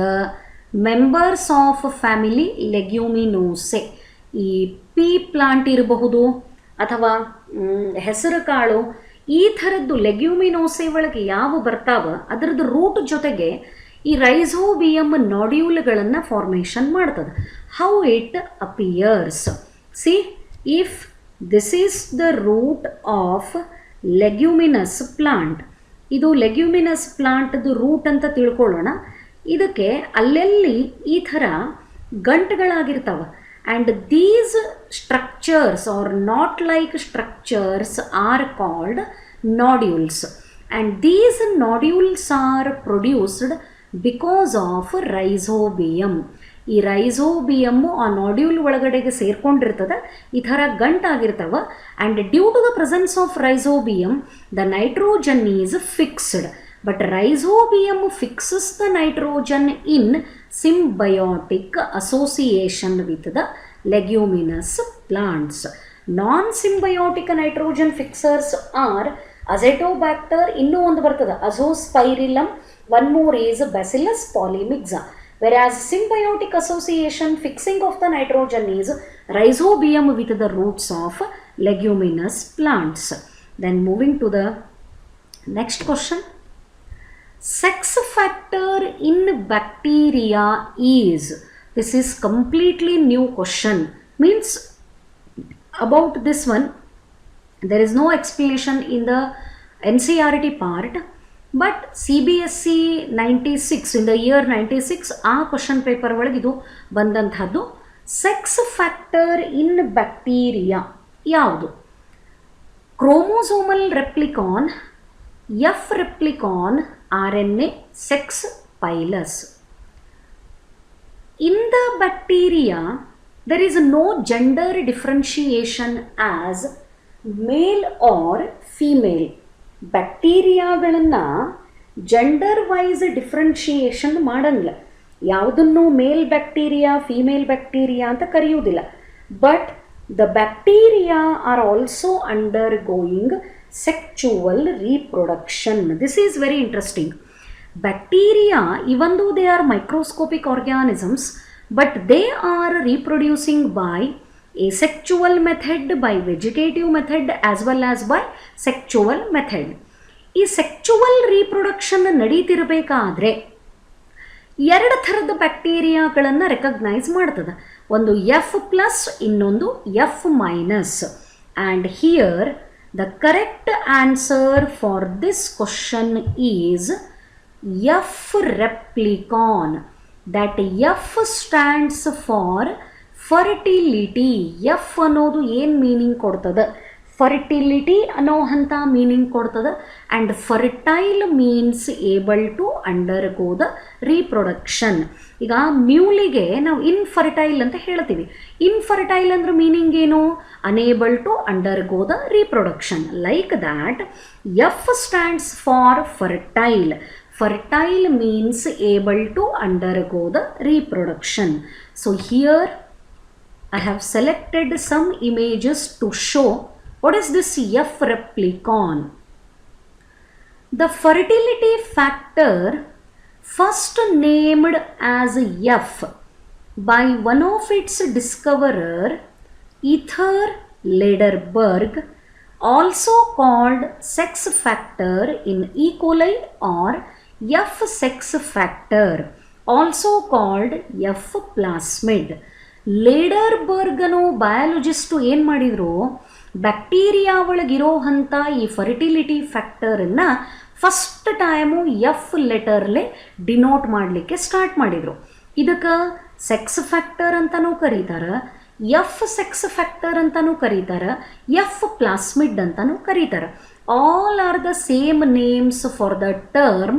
members of family Leguminosae. ಈ pea plant ಇರಬಹುದು ಅಥವಾ ಹೆಸರು ಕಾಳು, ಈ ಥರದ್ದು ಲೆಗ್ಯೂಮಿನೋಸೆ ಒಳಗೆ ಯಾವ ಬರ್ತಾವ ಅದರದ್ದು ರೂಟ್ ಜೊತೆಗೆ ಈ ರೈಝೋಬಿಯಂ ನಾಡ್ಯೂಲ್ಗಳನ್ನು ಫಾರ್ಮೇಷನ್ ಮಾಡ್ತದೆ. How it appears? See, if this is the root of leguminous plant, ಇದು ಲೆಗ್ಯೂಮಿನಸ್ ಪ್ಲಾಂಟ್ದು ರೂಟ್ ಅಂತ ತಿಳ್ಕೊಳ್ಳೋಣ. ಇದಕ್ಕೆ ಅಲ್ಲೆಲ್ಲಿ ಈ ಥರ ಗಂಟುಗಳಾಗಿರ್ತಾವೆ. And these structures are not like structures are called nodules, and these nodules are produced because of rhizobium. ಈ rhizobium ಆ ನಾಡ್ಯೂಲ್ ಒಳಗಡೆಗೆ ಸೇರ್ಕೊಂಡಿರ್ತದೆ, ಈ ಥರ ಗಂಟಾಗಿರ್ತಾವ. And due to the presence of rhizobium the nitrogen is fixed. But rhizobium fixes the nitrogen in symbiotic association with the leguminous plants. Non-symbiotic nitrogen fixers are Azotobacter, ಇನ್ನೂ ಒಂದು ಬರ್ತದೆ Azospirillum, one more is Bacillus polymixa. Whereas symbiotic association fixing of the nitrogen is rhizobium with the roots of leguminous plants. Then moving to the next question. Sex factor in bacteria is, this is completely new question, means about this one there is no explanation in the NCERT part, but CBSE 96 in the year 96 ಆ question paper ಒಳಗೆ ಇದು ಬಂದಂಥದ್ದು. Sex factor in bacteria ಯಾವುದು? Chromosomal replicon, F replicon, RNA, sex pilus. In the bacteria, there is no gender differentiation as male or female. ಬ್ಯಾಕ್ಟೀರಿಯಾಗಳನ್ನು gender wise differentiation ಮಾಡಂಗಿಲ್ಲ. ಯಾವುದನ್ನು male bacteria female bacteria ಅಂತ ಕರೆಯುವುದಿಲ್ಲ. But the bacteria are also undergoing sexual reproduction. This is very interesting. Bacteria, even though they are microscopic organisms, but they are reproducing by asexual method, by vegetative method as well as by sexual method. ಈ sexual reproduction ನಡೀತಿರಬೇಕಾದ್ರೆ ಎರಡು ಥರದ ಬ್ಯಾಕ್ಟೀರಿಯಾಗಳನ್ನು recognise ಮಾಡ್ತದೆ. ಒಂದು F plus, ಇನ್ನೊಂದು F minus. And here the correct answer for this question is F replicon. That F stands for fertility. F ಅನ್ನೋದು ಏನು meaning ಕೊಡ್ತದೆ? Fertility ಅನ್ನೋ ಅಂಥ ಮೀನಿಂಗ್ ಕೊಡ್ತದೆ. And fertile means able to undergo the reproduction. ಈಗ ಮ್ಯೂಲಿಗೆ ನಾವು ಇನ್ಫರ್ಟೈಲ್ ಅಂತ ಹೇಳ್ತೀವಿ. ಇನ್ಫರ್ಟೈಲ್ ಅಂದ್ರೆ ಮೀನಿಂಗ್ ಏನು? Unable to undergo the reproduction. Like that F stands for fertile. Fertile means able to undergo the reproduction. So here I have selected some images to show what is this F replicon. The fertility factor first named as F by one of its discoverer, Ether Lederberg, also called sex factor in E. coli or F sex factor, also called F plasmid. ಲೇಡರ್ಬರ್ಗನು biologist ಏನು ಮಾಡಿದರು? Bacteria ಒಳಗಿರೋ ಅಂಥ ಈ fertility ಫ್ಯಾಕ್ಟರನ್ನು first time F ಲೆಟರ್ಲೆ denote ಮಾಡಲಿಕ್ಕೆ start ಮಾಡಿದರು. ಇದಕ್ಕೆ ಸೆಕ್ಸ್ ಫ್ಯಾಕ್ಟರ್ ಅಂತಲೂ ಕರೀತಾರೆ, ಎಫ್ ಸೆಕ್ಸ್ ಫ್ಯಾಕ್ಟರ್ ಅಂತಲೂ ಕರೀತಾರೆ, ಎಫ್ ಪ್ಲಾಸ್ಮಿಡ್ ಅಂತಲೂ ಕರೀತಾರೆ. All are the same names for the term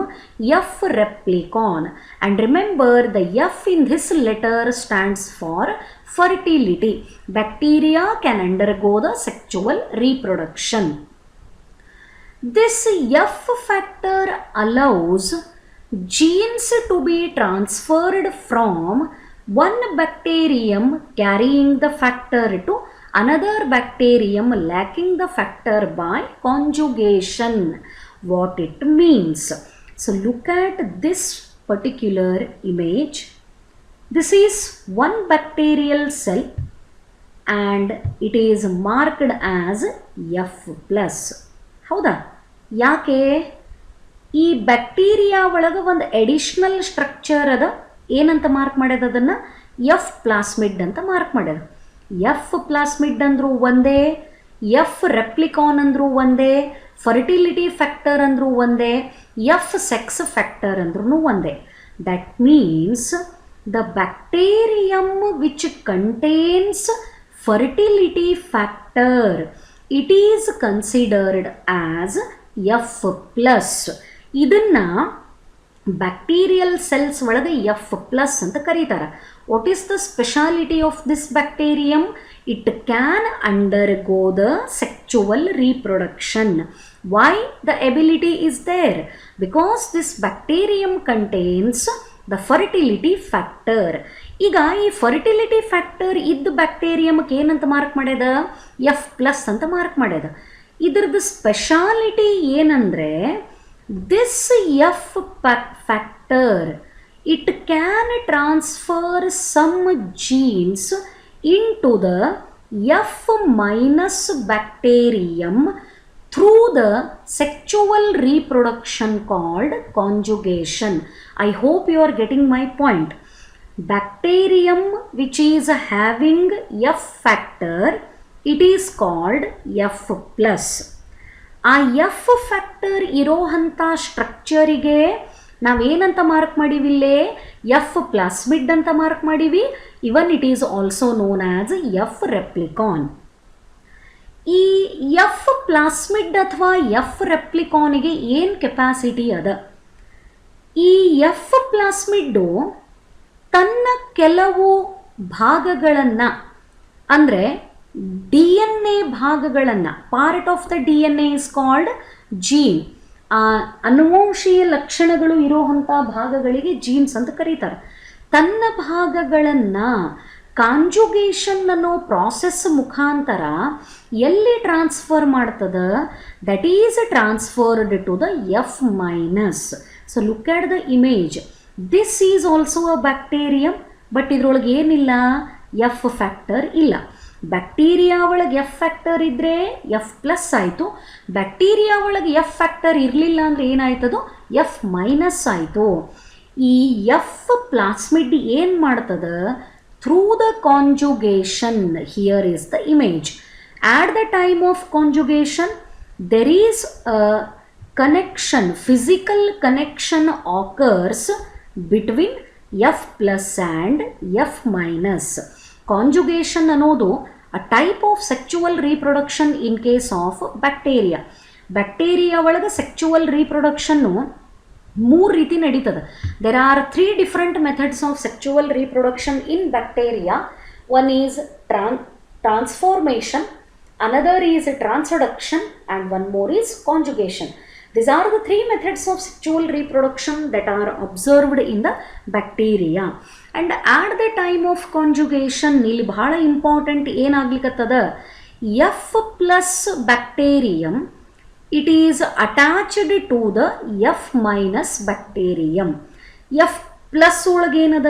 F replicon. And remember, the F in this letter stands for fertility. Bacteria can undergo the sexual reproduction. This F factor allows genes to be transferred from one bacterium carrying the factor to another bacterium lacking the factor by conjugation. What it means? So look at this particular image. This is one bacterial cell and it is marked as F plus. ಹೌದಾ? ಯಾಕೆ? ಈ bacteria ಒಳಗೆ ಒಂದು additional structure ಅದ. ಏನಂತ mark ಮಾಡ್ಯದ? ಅದನ್ನು F plasmid ಅಂತ mark ಮಾಡ್ಯದ. F plasmid ಅಂದರೂ ಒಂದೇ, ಎಫ್ ರೆಪ್ಲಿಕಾನ್ ಅಂದರೂ ಒಂದೇ, ಫರ್ಟಿಲಿಟಿ ಫ್ಯಾಕ್ಟರ್ ಅಂದರೂ ಒಂದೇ, ಎಫ್ ಸೆಕ್ಸ್ ಫ್ಯಾಕ್ಟರ್ ಅಂದ್ರೂ ಒಂದೇ. That means the bacterium which contains fertility factor, it is considered as F plus. ಇದನ್ನು ಬ್ಯಾಕ್ಟೀರಿಯಲ್ ಸೆಲ್ಸ್ ಒಳಗೆ ಎಫ್ ಪ್ಲಸ್ ಅಂತ ಕರೀತಾರೆ. What is the speciality of this bacterium? It can undergo the sexual reproduction. Why the ability is there? Because this bacterium contains the fertility factor. ಈಗ ಈ fertility factor ಇದ್ದ ಬ್ಯಾಕ್ಟೀರಿಯಮ್ಗೆ ಏನಂತ mark ಮಾಡ್ಯದ? F+ ಅಂತ mark ಮಾಡ್ಯದ. ಇದ್ರದ್ದು speciality ಏನಂದರೆ, this F factor it can transfer some genes into the F- bacterium through the sexual reproduction called conjugation. I hope you are getting my point. Bacterium which is having F factor, it is called F+. ಆ F factor ಇರೋಂಥ ಸ್ಟ್ರಕ್ಚರಿಗೆ ನಾವೇನಂತ mark ಮಾಡೀವಿ? ಇಲ್ಲೇ F plasmid ಅಂತ mark ಮಾಡೀವಿ. ಇವನ್ it is also known as F ರೆಪ್ಲಿಕಾನ್. ಈ F plasmid ಅಥವಾ F ರೆಪ್ಲಿಕಾನಿಗೆ ಏನು ಕೆಪಾಸಿಟಿ ಅದ? ಈ F ಪ್ಲಾಸ್ಮಿಡ್ಡು ತನ್ನ ಕೆಲವು ಭಾಗಗಳನ್ನು, ಅಂದರೆ DNA ಭಾಗಗಳನ್ನು, part of the DNA is called gene. ಅನುವಂಶೀಯ ಲಕ್ಷಣಗಳು ಇರುವಂಥ ಭಾಗಗಳಿಗೆ ಜೀನ್ಸ್ ಅಂತ ಕರೀತಾರೆ. ತನ್ನ ಭಾಗಗಳನ್ನು ಕಾಂಜುಗೇಷನ್ ಅನ್ನೋ ಪ್ರಾಸೆಸ್ ಮುಖಾಂತರ ಎಲ್ಲಿ ಟ್ರಾನ್ಸ್ಫರ್ ಮಾಡ್ತದ? That is transferred to the F-. So look at the image. This is also a bacterium, but ಇದರೊಳಗೆ ಏನಿಲ್ಲ? F ಫ್ಯಾಕ್ಟರ್ ಇಲ್ಲ. ಬ್ಯಾಕ್ಟೀರಿಯಾ ಒಳಗೆ F ಫ್ಯಾಕ್ಟರ್ ಇದ್ದರೆ F+ ಆಯಿತು. ಬ್ಯಾಕ್ಟೀರಿಯಾ ಒಳಗೆ F ಫ್ಯಾಕ್ಟರ್ ಇರಲಿಲ್ಲ ಅಂದರೆ ಏನಾಯ್ತದು? F- ಆಯಿತು. ಈ F ಪ್ಲಾಸ್ಮಿಡ್ ಏನು ಮಾಡ್ತದ? Through the conjugation, here is the image. At the time of conjugation there is a connection, physical connection occurs between F+ and F-. Conjugation ಅನ್ನೋದು a type of sexual reproduction in case of bacteria. Bacteria ಒಳಗೆ ಸೆಕ್ಚುವಲ್ ರೀಪ್ರೊಡಕ್ಷನ್ನು 3 ರೀತಿ ನಡೀತದೆ. There are 3 different methods of sexual reproduction in bacteria. One is transformation, another is transduction, and one more is conjugation. These are the 3 methods of sexual reproduction that are observed in the bacteria. And at the time of conjugation, ಇಲ್ಲಿ ಬಹಳ important ಏನಾಗ್ಲಿಕ್ಕತ್ತದ? F+ bacterium, it is attached to the F- bacterium. F+ ಒಳಗೇನದ?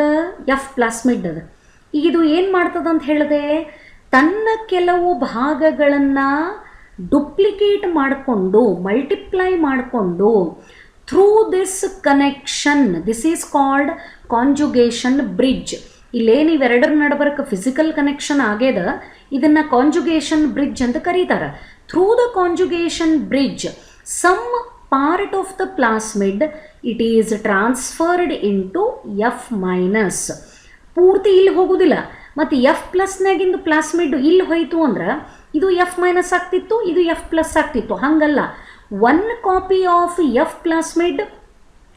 F plasmid ಅದ. ಈಗ ಇದು ಏನು ಮಾಡ್ತದ ಅಂತ ಹೇಳಿದೆ? ತನ್ನ ಕೆಲವು ಭಾಗಗಳನ್ನು ಡುಪ್ಲಿಕೇಟ್ ಮಾಡಿಕೊಂಡು, ಮಲ್ಟಿಪ್ಲೈ ಮಾಡಿಕೊಂಡು, through this connection, this is called conjugation bridge. ಇಲ್ಲೇನು ಇವೆರಡರ ನಡಬರ್ಕ ಫಿಸಿಕಲ್ ಕನೆಕ್ಷನ್ ಆಗ್ಯದ, ಇದನ್ನು ಕಾಂಜುಗೇಷನ್ ಬ್ರಿಡ್ಜ್ ಅಂತ ಕರೀತಾರೆ. Through the conjugation bridge, some part of the plasmid it is transferred into F-. ಪೂರ್ತಿ ಇಲ್ಲಿ ಹೋಗೋದಿಲ್ಲ. ಮತ್ತು F+ನಾಗಿಂದು ಪ್ಲಾಸ್ಮಿಡ್ ಇಲ್ಲಿ ಹೋಯಿತು ಅಂದ್ರೆ ಇದು F- ಆಗ್ತಿತ್ತು, ಇದು F+ ಆಗ್ತಿತ್ತು. ಹಾಗಲ್ಲ, 1 copy of F plasmid,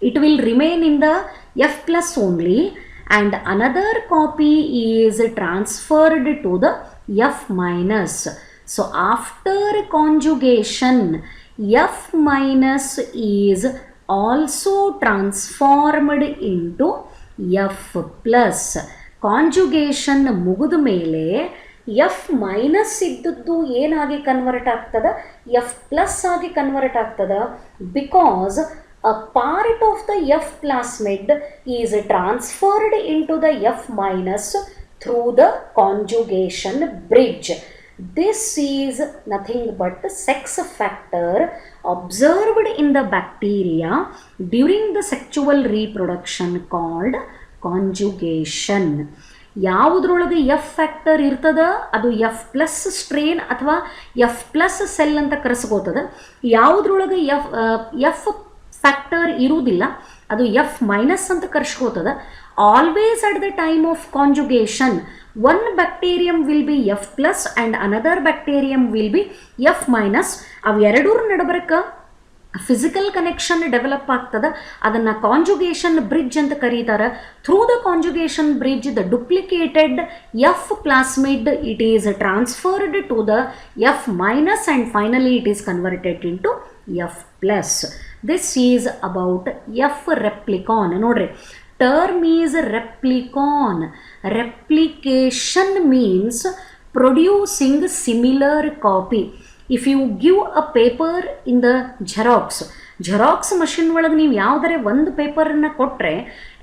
it will remain in the F+ only, and another copy is transferred to the F-. So after conjugation, F- is also transformed into F+. Conjugation ಮುಗಿದ ಮೇಲೆ F- ಇದ್ದದ್ದು ಏನಾಗಿ convert ಆಗ್ತದ? F+ ಆಗಿ convert ಆಗ್ತದ. Because a part of the F plasmid is transferred into the F- through the conjugation bridge. This is nothing but sex factor observed in the bacteria during the sexual reproduction called conjugation. ಯಾವುದ್ರೊಳಗೆ F factor ಇರ್ತದ ಅದು F+ strain ಅಥವಾ F+ cell ಅಂತ ಕರೆಸ್ಕೋತದ. ಯಾವುದ್ರೊಳಗೆ F factor ಇರುವುದಿಲ್ಲ ಅದು F- ಅಂತ ಕರೆಸ್ಕೋತದ. Always at the time of conjugation, one bacterium will be F+ and another bacterium will be F-. ಅವೆರಡೂರ ನಡಬರಕ ಫಿಸಿಕಲ್ ಕನೆಕ್ಷನ್ ಡೆವಲಪ್ ಆಗ್ತದೆ, ಅದನ್ನು ಕಾಂಜುಗೇಷನ್ ಬ್ರಿಡ್ಜ್ ಅಂತ ಕರೀತಾರೆ. Through the conjugation bridge the duplicated F plasmid it is transferred to the F minus and finally it is converted into F plus. This is about F replicon. ನೋಡ್ರಿ, term is replicon. Replication means producing similar copy. If you give a paper in the Xerox machine ಒಳಗೆ ನೀವು ಯಾವುದರೆ ಒಂದು ಪೇಪರನ್ನು ಕೊಟ್ಟರೆ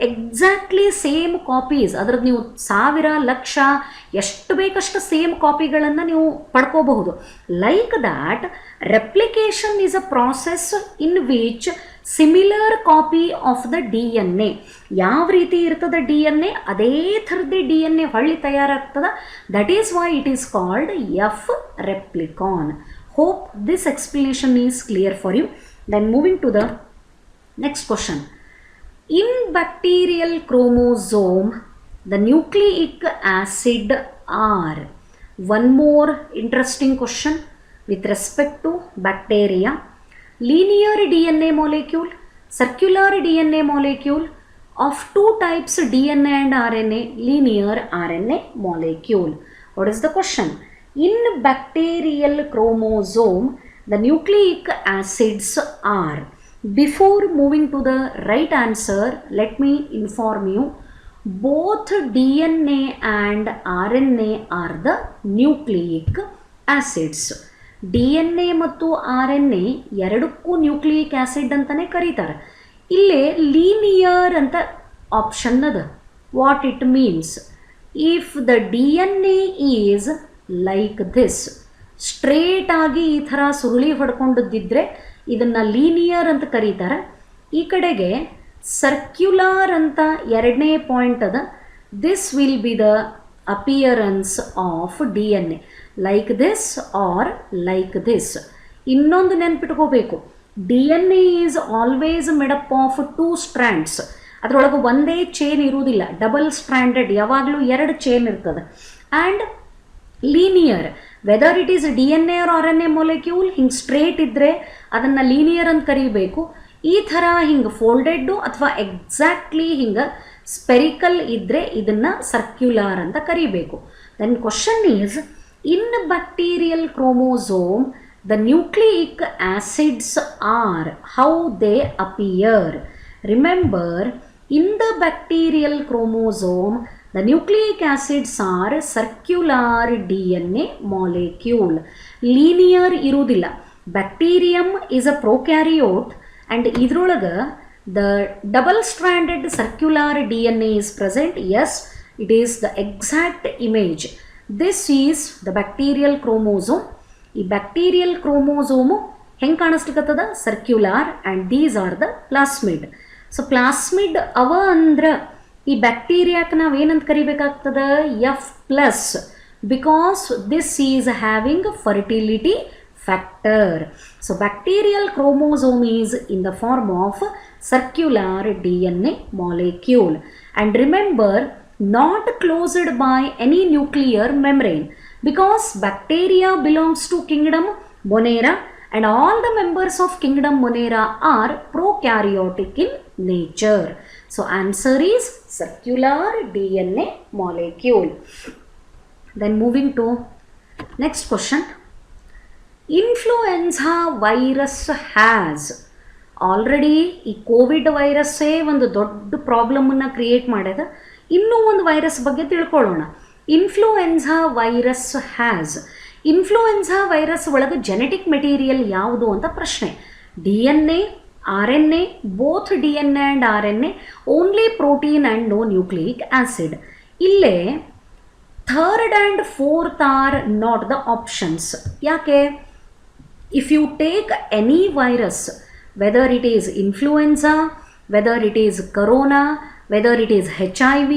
exactly same copies, ಅದ್ರದ್ದು ನೀವು 1000 ಲಕ್ಷ ಎಷ್ಟು ಬೇಕಷ್ಟು ಸೇಮ್ ಕಾಪಿಗಳನ್ನು ನೀವು ಪಡ್ಕೋಬಹುದು. Like that replication is a process in which similar copy of the DNA. ಯಾವ ರೀತಿ ಇರ್ತದೆ DNA, ಅದೇ ಥರದ್ದೇ DNA ಹೊಳ್ಳಿ ತಯಾರಾಗ್ತದೆ. That is why it is called F replicon. Hope this explanation is clear for you. Then moving to the next question. In bacterial chromosome, the nucleic acid are. One more interesting question with respect to bacteria. Linear DNA molecule, circular DNA molecule, of two types DNA and RNA, linear RNA molecule. What is the question? In bacterial chromosome, the nucleic acids are. Before moving to the right answer, let me inform you, both DNA and RNA are the nucleic acids. DNA ಮತ್ತು RNA ಎರಡಕ್ಕೂ nucleic acid ಅಂತಲೇ ಕರೀತಾರೆ. ಇಲ್ಲೇ linear ಅಂತ option ಅದ. What it means, if the DNA is like this, straight ಆಗಿ ಈ ಥರ ಸುರುಳಿ ಹೊಡ್ಕೊಂಡಿದ್ದಿದ್ರೆ ಇದನ್ನು ಲೀನಿಯರ್ ಅಂತ ಕರೀತಾರೆ. ಈ ಕಡೆಗೆ ಸರ್ಕ್ಯುಲರ್ ಅಂತ ಎರಡನೇ ಪಾಯಿಂಟ್ ಅದ. This will be the appearance of DNA, like this are like this. ಇನ್ನೊಂದು ನೆನ್ಪಿಟ್ಕೋಬೇಕು, DNA is always made up of 2 strands. ಅದರೊಳಗೆ ಒಂದೇ ಚೈನ್ ಇರುವುದಿಲ್ಲ, ಡಬಲ್ ಸ್ಟ್ರ್ಯಾಂಡೆಡ್, ಯಾವಾಗಲೂ 2 ಚೈನ್ ಇರ್ತದೆ. And linear, whether it is DNA or RNA molecule ಹಿಂಗೆ straight ಇದ್ದರೆ ಅದನ್ನು linear ಅಂತ ಕರಿಬೇಕು. ಈ ಥರ ಹಿಂಗೆ ಫೋಲ್ಡೆಡ್ಡು ಅಥವಾ ಎಕ್ಸಾಕ್ಟ್ಲಿ ಹಿಂಗೆ ಸ್ಪೆರಿಕಲ್ ಇದ್ದರೆ ಇದನ್ನು ಸರ್ಕ್ಯುಲರ್ ಅಂತ ಕರಿಬೇಕು. Then question is, in bacterial chromosome the nucleic acids are, how they appear. Remember, in the bacterial chromosome the nucleic acids are circular DNA molecule. Linear ಇರುವುದಿಲ್ಲ. Bacterium is a prokaryote and ಇದ್ರೊಳಗೆ the double stranded circular DNA is present. Yes, it is the exact image. This is the bacterial chromosome. ಈ bacterial chromosome ಹೆಂಗೆ ಕಾಣಿಸ್ಲಿಕ್ಕತ್ತದ, circular, and these are the plasmid. So plasmid ಅವ ಅಂದ್ರೆ ಈ ಬ್ಯಾಕ್ಟೀರಿಯಾಕ್ಕೆ ನಾವೇನಂತ ಕರಿಬೇಕಾಗ್ತದೆ, F plus, because this is having fertility factor. So bacterial chromosome is in the form of circular DNA molecule. And remember, not closed by any nuclear membrane, because bacteria belongs to kingdom Monera and all the members of kingdom Monera are prokaryotic in nature. So answer is circular DNA molecule. Then moving to next question. Influenza virus has already ಈ Covid ವೈರಸ್ಸೇ ಒಂದು ದೊಡ್ಡ ಪ್ರಾಬ್ಲಮನ್ನು create ಮಾಡ್ಯದ. ಇನ್ನೂ ಒಂದು virus ಬಗ್ಗೆ ತಿಳ್ಕೊಳ್ಳೋಣ. Influenza virus has. Influenza virus ಒಳಗೆ genetic material ಯಾವುದು ಅಂತ ಪ್ರಶ್ನೆ. DNA, RNA, both DNA and RNA, only protein and no nucleic acid. ಇಲ್ಲೇ third and fourth are not the options. ಯಾಕೆ? If you take any virus, whether it is influenza, whether it is corona, whether it is HIV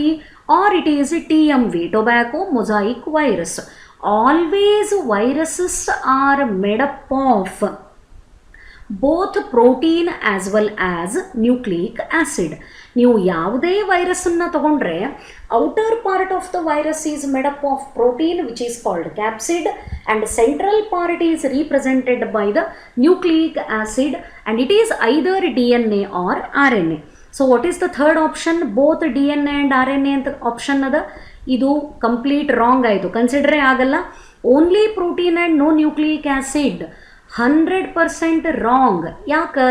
or it is TMV, tobacco mosaic virus, always viruses are made up of both protein as well as nucleic acid. ನೀವು ಯಾವುದೇ ವೈರಸ್ಸನ್ನು ತಗೊಂಡ್ರೆ outer part of the virus is made up of protein which is called capsid and central part is represented by the nucleic acid and it is either DNA or RNA. So what is the third option? Both DNA and RNA ಅಂತ option ಅದ. ಇದು complete wrong ಆಯಿತು, ಕನ್ಸಿಡರೇ ಆಗಲ್ಲ. Only protein and no nucleic acid 100% wrong. ಯಾಕೆ?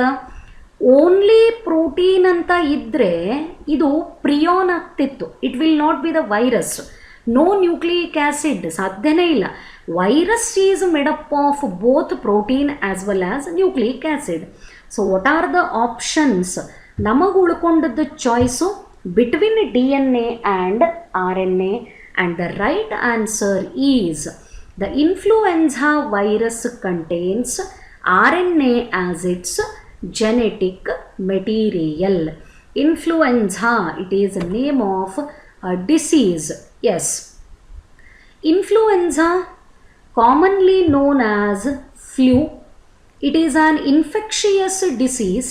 Only protein ಅಂತ ಇದ್ದರೆ ಇದು ಪ್ರಿಯೋನ್ ಆಗ್ತಿತ್ತು, it will not be the virus. No nucleic acid ಸಾಧ್ಯನೇ ಇಲ್ಲ. Virus is made up of both protein as well as nucleic acid. So what are the options? ನಮಗೆ ಉಳ್ಕೊಂಡದ್ದು choice between DNA and RNA and the right answer is the influenza virus contains RNA as its genetic material. Influenza, it is a name of a disease. Yes. Influenza, commonly known as flu, it is an infectious disease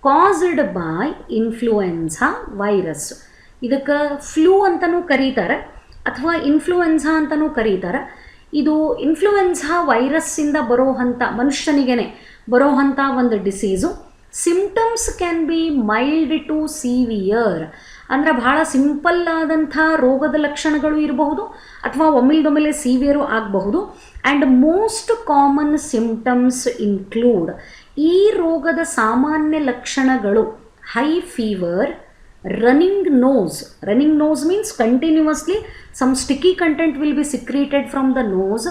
caused by influenza virus. ಇದಕ್ಕೆ flu ಅಂತಲೂ ಕರೀತಾರೆ ಅಥವಾ influenza ಅಂತಲೂ ಕರೀತಾರೆ. ಇದು influenza ವೈರಸ್ಸಿಂದ ಮನುಷ್ಯನಿಗೆ ಬರೋವಂಥ ಒಂದು disease. Symptoms can be mild to severe, ಅಂದರೆ ಭಾಳ ಸಿಂಪಲ್ ಆದಂಥ ರೋಗದ ಲಕ್ಷಣಗಳು ಇರಬಹುದು ಅಥವಾ ಒಮ್ಮಿಲ್ದೊಮ್ಮೆಲೆ ಸಿವಿಯರು ಆಗಬಹುದು. And most common symptoms include, ಈ ರೋಗದ ಸಾಮಾನ್ಯ ಲಕ್ಷಣಗಳು high fever, running nose means continuously some sticky content will be secreted from the nose,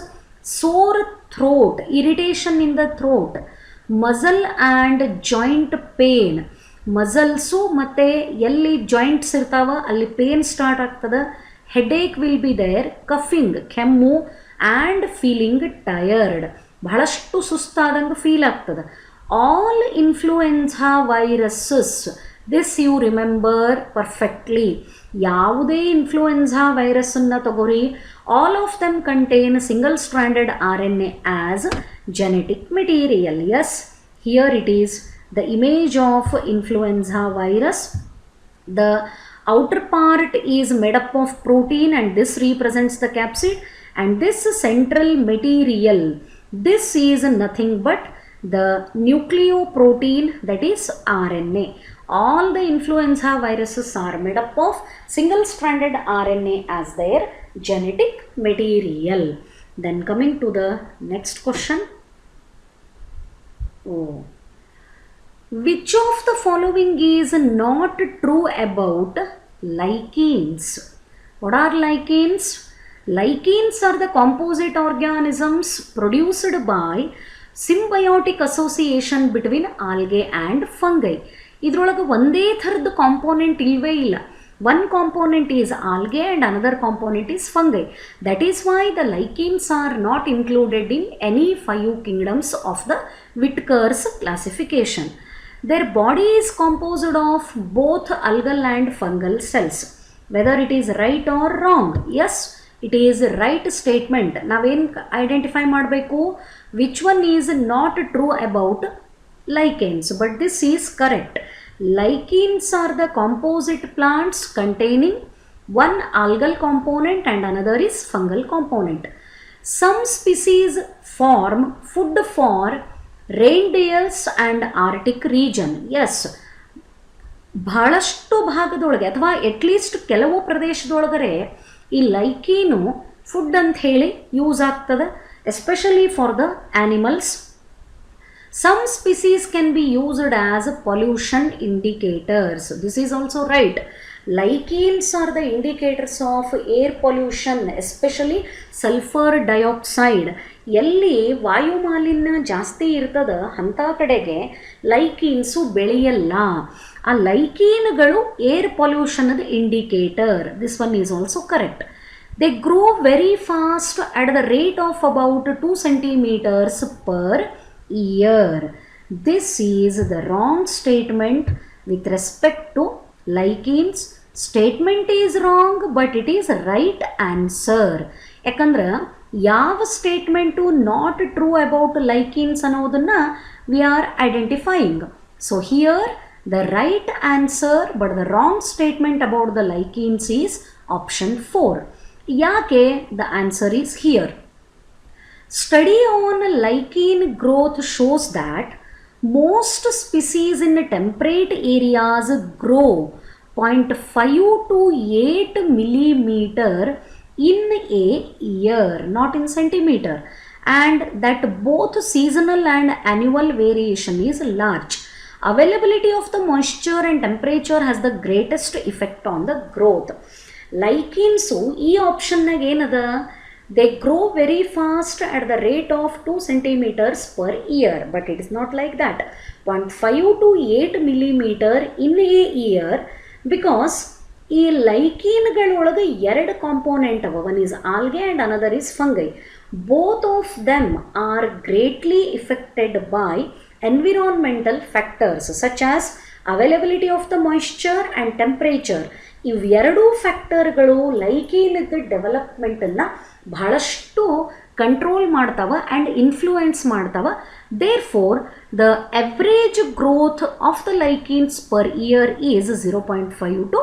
sore throat, irritation in the throat, muscle and joint pain, muscles ಮತ್ತು ಎಲ್ಲಿ joints ಇರ್ತಾವ ಅಲ್ಲಿ pain start ಆಗ್ತದೆ, headache will be there, coughing ಕೆಮ್ಮು, and feeling tired, ಬಹಳಷ್ಟು ಸುಸ್ತಾದಂಗೆ feel ಆಗ್ತದೆ. All influenza viruses, this you remember perfectly. ಯಾವುದೇ ಇನ್ಫ್ಲೂಯೆನ್ಸಾ ವೈರಸ್ಸನ್ನು ತಗೋರಿ, all of them contain single stranded RNA as genetic material. Yes, here it is the image of influenza virus. The outer part is made up of protein and this represents the capsid, and this central material, this is nothing but the nucleoprotein, that is RNA. All the influenza viruses are made up of single stranded RNA as their genetic material. Then coming to the next question. Which of the following is not true about lichens? What are lichens? Lichens are the composite organisms produced by symbiotic association between algae and fungi. ಇದರೊಳಗೆ ಒಂದೇ ಥರದ component ಇಲ್ಲವೇ ಇಲ್ಲ. One component is algae and another component is fungi. That is why the lichens are not included in any 5 kingdoms of the Whitaker's classification. Their body is composed of both algal and fungal cells. Whether it is right or wrong? Yes, it is a right statement. ನಾವೇನು identify ಮಾಡಬೇಕು, which one is not true about lichens, but this is correct. Lichens are the composite plants containing one algal component and another is fungal component. Some species form food for reindeers and Arctic region. Yes, ಬಹಳಷ್ಟು ಭಾಗದೊಳಗೆ ಅಥವಾ at least ಕೆಲವು ಪ್ರದೇಶದೊಳಗರೆ ಈ ಲೈಕೀನು food ಅಂತ ಹೇಳಿ use ಆಗ್ತದೆ, especially for the animals. Some species can be used as pollution indicators. This is also right. Lichens are the indicators of air pollution, especially sulfur dioxide. ಎಲ್ಲಿ ವಾಯುಮಾಲಿನ್ಯ ಜಾಸ್ತಿ ಇರ್ತದ ಅಂಥ ಕಡೆಗೆ ಲೈಕೀನ್ಸು ಬೆಳೆಯಲ್ಲ. ಆ ಲೈಕೀನ್ಗಳು ಏರ್ ಪೊಲ್ಯೂಷನ್ದ indicator. This one is also correct. They grow very fast at the rate of about 2 centimeters per year. This is the wrong statement with respect to lichens. Statement is wrong but it is right answer. ಯಾಕಂದ್ರೆ ಯಾವ statement not true about lichens ಅನ್ನೋದನ್ನು we are identifying. So here the right answer but the wrong statement about the lichens is option 4. ಯಾಕೆ? The answer is here. Study on lichen growth shows that most species in temperate areas grow 0.5 to 8 millimeter in a year, not in centimeter, and that both seasonal and annual variation is large. Availability of the moisture and temperature has the greatest effect on the growth. Lichens ಈ ಆಪ್ಷನ್ನಾಗ ಏನದ? They grow very fast at the rate of 2 centimeters per year, but it is not like that. 0.5 to 8 millimeter in a year, because ಈ ಲೈಕೀನ್ಗಳೊಳಗೆ ಎರಡು component ಅವ. One is algae and another is fungi. Both of them are greatly affected by environmental factors such as availability of the moisture and temperature. ಇವೆರಡೂ ಫ್ಯಾಕ್ಟರ್ಗಳು ಲೈಕೀನ್ದ ಡೆವಲಪ್ಮೆಂಟನ್ನು ಬಹಳಷ್ಟು control ಮಾಡ್ತಾವ and influence ಮಾಡ್ತಾವ. Therefore the average growth of the lichens per year is 0.5 to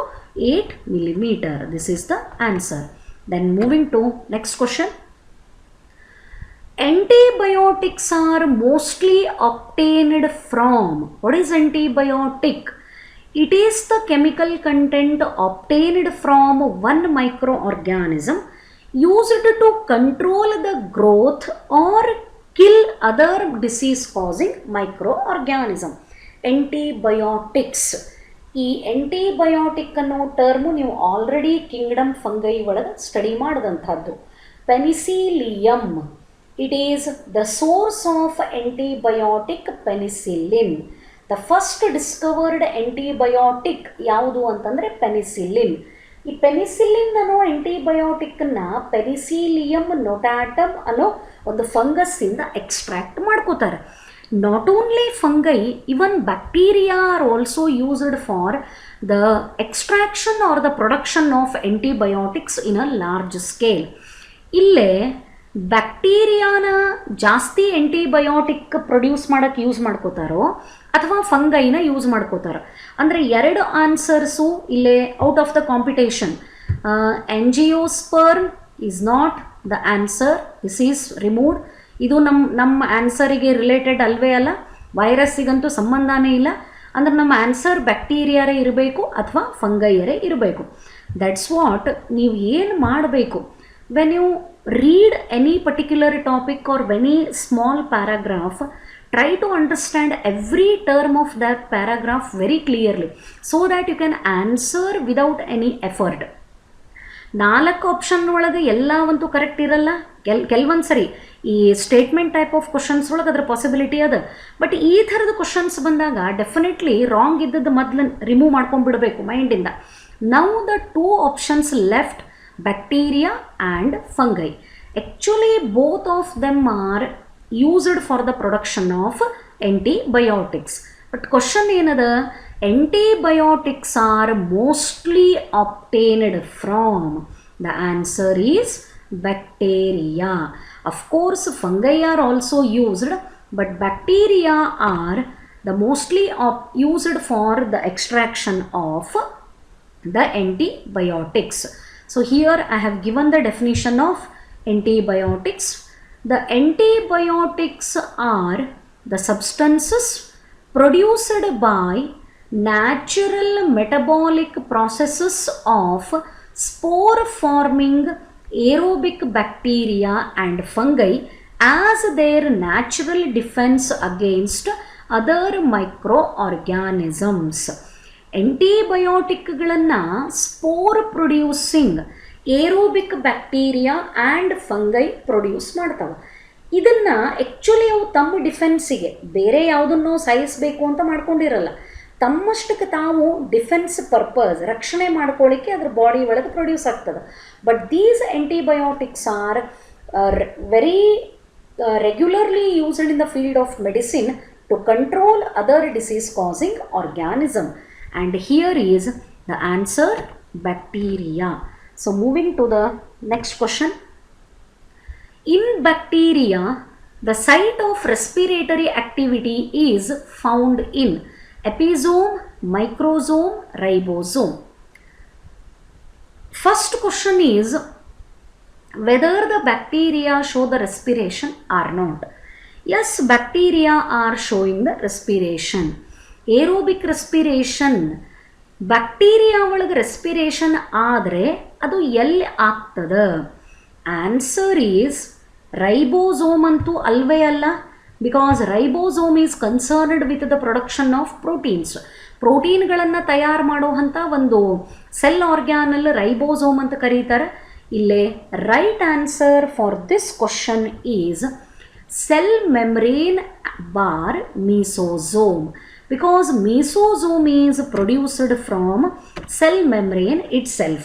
8 millimeter. This is the answer. Then moving to next question. Antibiotics are mostly obtained from. What is antibiotic? It is the chemical content obtained from one microorganism used to control the growth or kill other disease causing microorganism. Antibiotics. ಈ antibiotic ಅನ್ನೋ term ನೀವು already kingdom fungi ಒಳಗೆ study ಮಾಡಿದಂಥದ್ದು. Penicillium, it is the source of antibiotic penicillin. The first discovered antibiotic ಯಾವುದು ಅಂತಂದರೆ penicillin. ಈ penicillin ಅನ್ನೋ ಆಂಟಿಬಯೋಟಿಕ್ನ Penicillium notatum ಅನ್ನೋ ಒಂದು ಫಂಗಸ್ಸಿಂದ ಎಕ್ಸ್ಟ್ರಾಕ್ಟ್ ಮಾಡ್ಕೋತಾರೆ. Not only fungi, even bacteria are also used for the extraction or the production of antibiotics in a large scale. ಇಲ್ಲೇ ಬ್ಯಾಕ್ಟೀರಿಯಾನ ಜಾಸ್ತಿ antibiotic produce ಮಾಡೋಕ್ಕೆ ಯೂಸ್ ಮಾಡ್ಕೋತಾರೋ ಅಥವಾ ಫಂಗೈನ ಯೂಸ್ ಮಾಡ್ಕೋತಾರೋ ಅಂದರೆ ಎರಡು ಆನ್ಸರ್ಸು ಇಲ್ಲೇ out of the competition. Angiosperm is not the answer, this is removed. ಇದು ನಮ್ಮ ಆನ್ಸರಿಗೆ related ಅಲ್ವೇ ಅಲ್ಲ, ವೈರಸ್ಸಿಗಂತೂ ಸಂಬಂಧನೇ ಇಲ್ಲ. ಅಂದ್ರೆ ನಮ್ಮ ಆನ್ಸರ್ ಬ್ಯಾಕ್ಟೀರಿಯಾರೇ ಇರಬೇಕು ಅಥವಾ ಫಂಗೈಯರೇ ಇರಬೇಕು. ದಟ್ಸ್ ವಾಟ್ ನೀವು ಏನು ಮಾಡಬೇಕು, when you read any particular topic or any small paragraph, try to understand every term of that paragraph very clearly so that you can answer without any effort. 4 option ಒಳಗೆ ಎಲ್ಲ ಒಂದು correct ಇರಲ್ಲ. ಕೆಲವೊಂದು ಸರಿ ಈ ಸ್ಟೇಟ್ಮೆಂಟ್ ಟೈಪ್ ಆಫ್ ಕ್ವಶನ್ಸ್ ಒಳಗೆ ಅದರ possibility ಅದ. ಬಟ್ ಈ ಥರದ ಕ್ವಶನ್ಸ್ ಬಂದಾಗ ಡೆಫಿನೆಟ್ಲಿ ರಾಂಗ್ ಇದ್ದದ್ದು ಮೊದಲು ರಿಮೂವ್ ಮಾಡ್ಕೊಂಡ್ಬಿಡಬೇಕು ಮೈಂಡಿಂದ. Now the 2 options left, bacteria and fungi. Actually both of them are used for the production of antibiotics. But question ಏನದ, antibiotics are mostly obtained from. The answer is bacteria. Of course fungi are also used, but bacteria are the mostly used for the extraction of the antibiotics. So here I have given the definition of antibiotics. The antibiotics are the substances produced by natural metabolic processes of spore forming aerobic bacteria and fungi as their natural defense against other microorganisms. ಆಂಟಿಬಯೋಟಿಕ್ಗಳನ್ನು spore producing aerobic bacteria and fungi produce ಮಾಡ್ತಾವೆ. ಇದನ್ನು actually ಅವು ತಮ್ಮ ಡಿಫೆನ್ಸಿಗೆ ಬೇರೆ ಯಾವುದನ್ನು ಸಾಯಿಸಬೇಕು ಅಂತ ಮಾಡ್ಕೊಂಡಿರಲ್ಲ, ತಮ್ಮಷ್ಟಕ್ಕೆ ತಾವು defence purpose ರಕ್ಷಣೆ ಮಾಡ್ಕೊಳ್ಳಿಕ್ಕೆ ಅದ್ರ ಬಾಡಿ ಒಳಗೆ ಪ್ರೊಡ್ಯೂಸ್ ಆಗ್ತದೆ. But these antibiotics are very regularly used in the field of medicine to control other disease causing organism. And here is the answer, bacteria. So moving to the next question. In bacteria, the site of respiratory activity is found in episome, microsome, ribosome. First question is whether the bacteria show the respiration or not. Yes, bacteria are showing the respiration. Aerobic respiration, bacteria ಒಳಗೆ respiration ಆದರೆ ಅದು ಎಲ್ಲಿ ಆಗ್ತದೆ? Answer is ribosome ಅಂತೂ ಅಲ್ವೇ ಅಲ್ಲ, because ribosome is concerned with the production of proteins. ಪ್ರೋಟೀನ್ಗಳನ್ನು ತಯಾರು ಮಾಡುವಂಥ ಒಂದು ಸೆಲ್ ಆರ್ಗ್ಯಾನಲ್ಲಿ ರೈಬೋಸೋಮ್ ಅಂತ ಕರೀತಾರೆ. ಇಲ್ಲೇ right answer for this question is cell membrane bar mesosome, because mesosome is produced from cell membrane itself.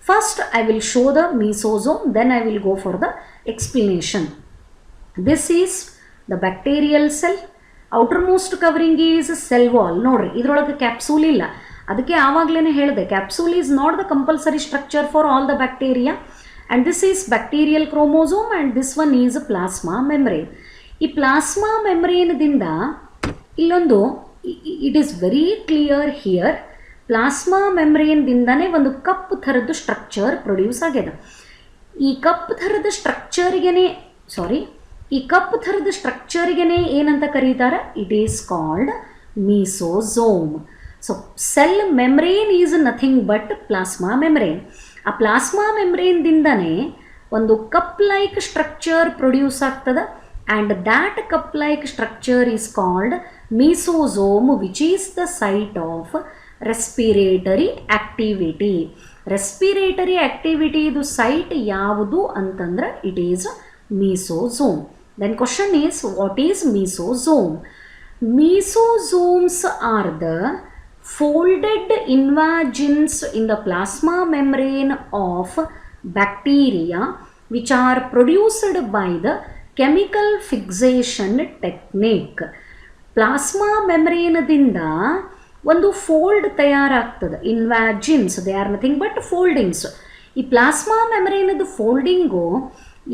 First I will show the mesosome, then I will go for the explanation. This is the bacterial cell. Outermost covering is cell wall. ನೋಡ್ರಿ ಇದರೊಳಗೆ capsule ಇಲ್ಲ, ಅದಕ್ಕೆ ಆವಾಗಲೇ ಹೇಳಿದೆ capsule is not the compulsory structure for all the bacteria. And this is bacterial chromosome and this one is plasma membrane. ಈ plasma ಮೆಮ್ರೇನ್ದಿಂದ ಇಲ್ಲೊಂದು it is very clear here, plasma ಮೆಮ್ರೇನ್ದಿಂದನೇ ಒಂದು ಕಪ್ ಥರದ್ದು ಸ್ಟ್ರಕ್ಚರ್ ಪ್ರೊಡ್ಯೂಸ್ ಆಗ್ಯದ. ಈ cup ಥರದ ಸ್ಟ್ರಕ್ಚರ್ಗೆನೆ ಏನಂತ ಕರೀತಾರೆ? It is called ಮೀಸೋಸೋಮ್. So cell membrane is nothing but plasma membrane. ಆ ಪ್ಲಾಸ್ಮಾ ಮೆಮ್ರೇನ್ದಿಂದನೇ ಒಂದು ಕಪ್ ಲೈಕ್ ಸ್ಟ್ರಕ್ಚರ್ ಪ್ರೊಡ್ಯೂಸ್ ಆಗ್ತದೆ. And that cup-like structure is called mesosome, which is the site of respiratory activity. Respiratory activity ಇದು site ಯಾವುದು ಅಂತಂದ್ರೆ it is mesosome. Then question is, what is mesosome? Mesosomes are the folded invasions in the plasma membrane of bacteria which are produced by the chemical fixation technique. Plasma ಮೆಮ್ರೇನದಿಂದ ಒಂದು fold ತಯಾರಾಗ್ತದೆ, invaginations, they are nothing but foldings. ಈ plasma ಮೆಮ್ರೇನದು folding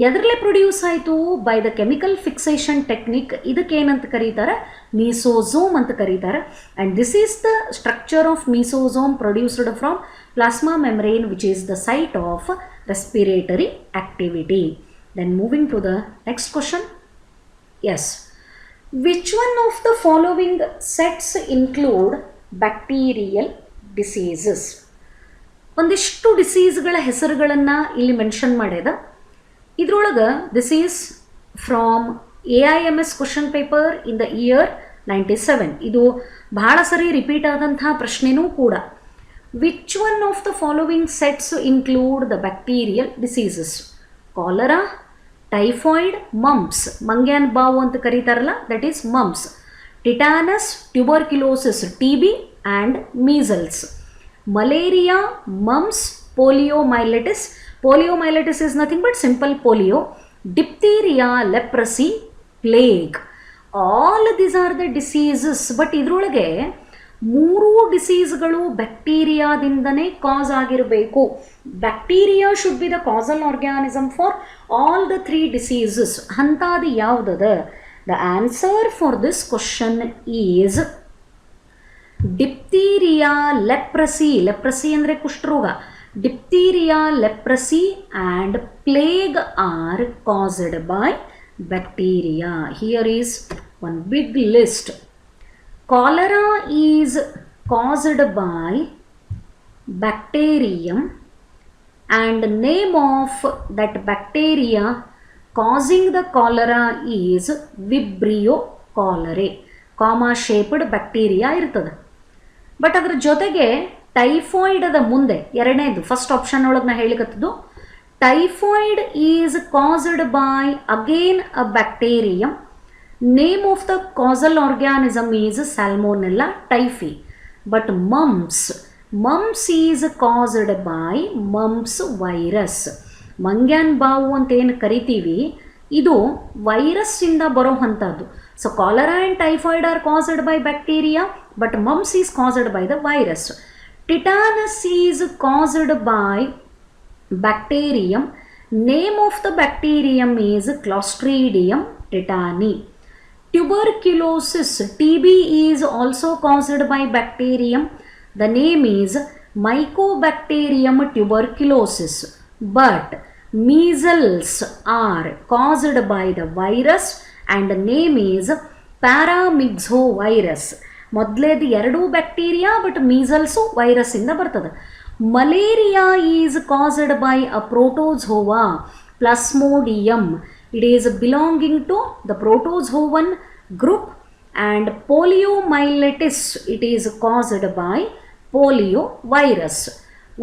ಎದರಲ್ಲೇ produce ಆಯಿತು? By the chemical fixation technique. ಇದಕ್ಕೇನಂತ ಕರೀತಾರೆ? Mesosome ಅಂತ ಕರೀತಾರೆ. And this is the structure of mesosome produced from plasma membrane which is the site of respiratory activity. Then moving to the next question. Yes. Which one of the following sets include bacterial diseases? ಒಂದಿಷ್ಟು ಡಿಸೀಸ್ಗಳ ಹೆಸರುಗಳನ್ನು ಇಲ್ಲಿ mention ಮಾಡ್ಯದ. ಇದ್ರೊಳಗೆ this is from AIMS question paper in the year 97. ಇದು ಬಹಳ ಸರಿ repeat ಆದಂತಹ ಪ್ರಶ್ನೆನೂ ಕೂಡ. Which one of the following sets include the bacterial diseases? Cholera, typhoid, mumps, ಮಂಗ್ಯಾನ್ ಬಾವು ಅಂತ ಕರೀತಾರಲ್ಲ, that is mumps. Tetanus, tuberculosis, TB and measles. Malaria, mumps, poliomyelitis. Poliomyelitis is nothing but simple polio. Diphtheria, leprosy, plague. All these are the diseases. But ಇದರೊಳಗೆ 3 ಡಿಸೀಸ್ಗಳು ಬ್ಯಾಕ್ಟೀರಿಯಾದಿಂದನೇ cause ಆಗಿರಬೇಕು. Bacteria should be the causal organism for all the 3 diseases. ಅಂಥದ್ದು ಯಾವುದದ? The answer for this question is diphtheria, leprosy. Leprosy ಅಂದರೆ ಕುಷ್ಠರೋಗ. Diphtheria, leprosy and plague are caused by bacteria. Here is one big list. Cholera is caused by bacterium and name of that bacteria causing the cholera is Vibrio cholerae. Comma shaped bacteria ಇರ್ತದೆ. But ಅದ್ರ ಜೊತೆಗೆ ಟೈಫಾಯ್ಡದ ಮುಂದೆ ಎರಡನೇದು first option ಒಳಗೆ ನಾ ಹೇಳಿಕತ್ತದು, typhoid is caused by again a bacterium. Name of the causal organism is Salmonella typhi. But mumps is caused by mumps virus. ಮಂಗ್ಯಾನ್ ಬಾವು ಅಂತ ಏನು ಕರಿತೀವಿ, ಇದು ವೈರಸ್ ಇಂದ ಬರೋವಂಥದ್ದು. So cholera and typhoid are caused by bacteria, but mumps is caused by the virus. Tetanus is caused by bacterium Name of the bacterium is Clostridium tetani. Tuberculosis, TB, is also caused by bacterium. The name is Mycobacterium tuberculosis. But measles are caused by the virus and the name is paramyxovirus. ಮೊದಲೇದು ಎರಡೂ bacteria but ಮೀಸಲ್ಸು ವೈರಸ್ಸಿಂದ ಬರ್ತದೆ. Malaria is caused by a protozoa plasmodium. It is belonging to the protozoan group. And poliomyelitis, it is caused by poliovirus.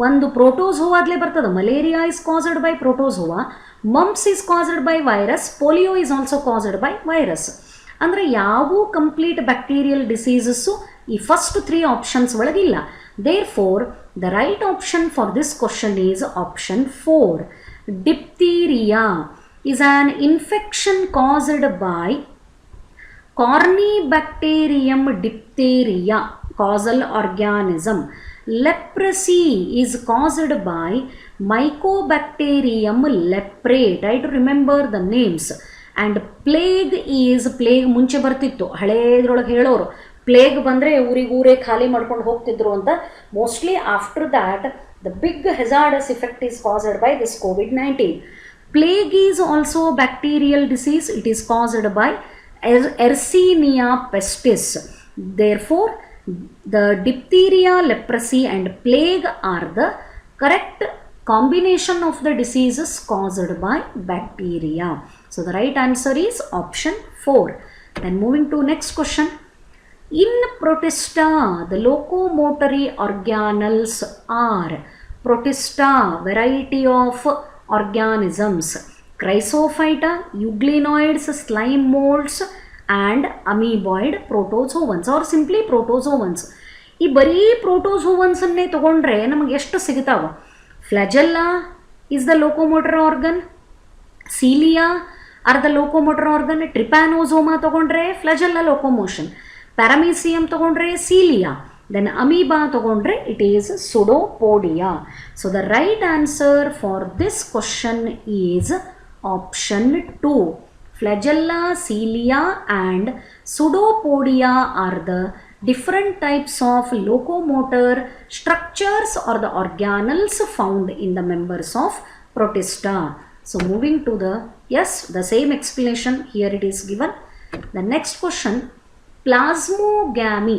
ಒಂದು ಪ್ರೋಟೋಝೋವಾದಲೇ ಬರ್ತದೆ. Malaria is caused by protozoa, mumps is caused by virus, polio is also caused by virus. ಅಂದರೆ ಯಾವ complete bacterial diseases ಈ first 3 options ಒಳಗಿಲ್ಲ. Therefore the right option for this question is option 4. Diphtheria is an infection caused by Corynebacterium diphtheria, causal organism. Leprosy is caused by Mycobacterium leprae. Try to remember the names. And plague is, plague ಮುಂಚೆ ಬರ್ತಿತ್ತು, ಹಳೇದ್ರೊಳಗೆ ಹೇಳೋರು plague ಬಂದರೆ ಊರಿಗೂರೇ ಖಾಲಿ ಮಾಡ್ಕೊಂಡು ಹೋಗ್ತಿದ್ರು ಅಂತ. Mostly after that the big hazardous effect is caused by this COVID-19. Plague is also a bacterial disease. It is caused by Yersinia pestis. Therefore, the diphtheria, leprosy and plague are the correct combination of the diseases caused by bacteria. So, the right answer is option 4. Then moving to next question. In Protista, the locomotory organelles are Protista, variety of organisms, Chrysophyta, euglenoids, slime molds and amoeboid protozoans or simply protozoans. ಈ ಬರೀ ಪ್ರೋಟೋಝೋವನ್ಸನ್ನೇ ತಗೊಂಡ್ರೆ ನಮಗೆ ಎಷ್ಟು ಸಿಗ್ತಾವ? Flagella is the locomotor organ, cilia are the locomotor organ, trypanosoma ತಗೊಂಡ್ರೆ flagella locomotion, paramecium ತಗೊಂಡ್ರೆ cilia, then amoeba ತಗೊಂಡ್ರೆ it is pseudopodia. So the right answer for this question is option 2. Flagella, cilia and pseudopodia are the different types of locomotor structures or the organelles found in the members of Protista. So moving to the, yes, the same explanation here it is given. The next question, plasmogamy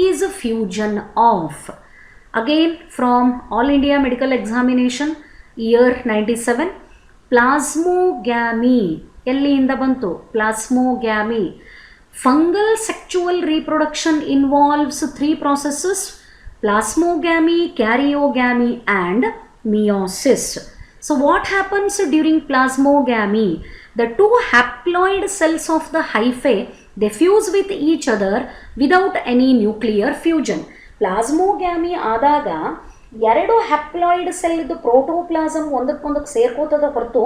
is a fusion of, again from All India Medical Examination year 97, plasmogamy ಎಲ್ಲಿಂದ ಬಂತು? Plasmogamy. Fungal sexual reproduction involves 3 processes: plasmogamy, karyogamy and meiosis. So what happens during plasmogamy? The 2 haploid cells of the hyphae, they fuse with each other without any nuclear fusion. Plasmogamy ಆದಾಗ 2 haploid cell ಇದು protoplasm ಒಂದಕ್ಕೊಂದಕ್ಕೆ ಸೇರ್ಕೋತದ ಹೊರತು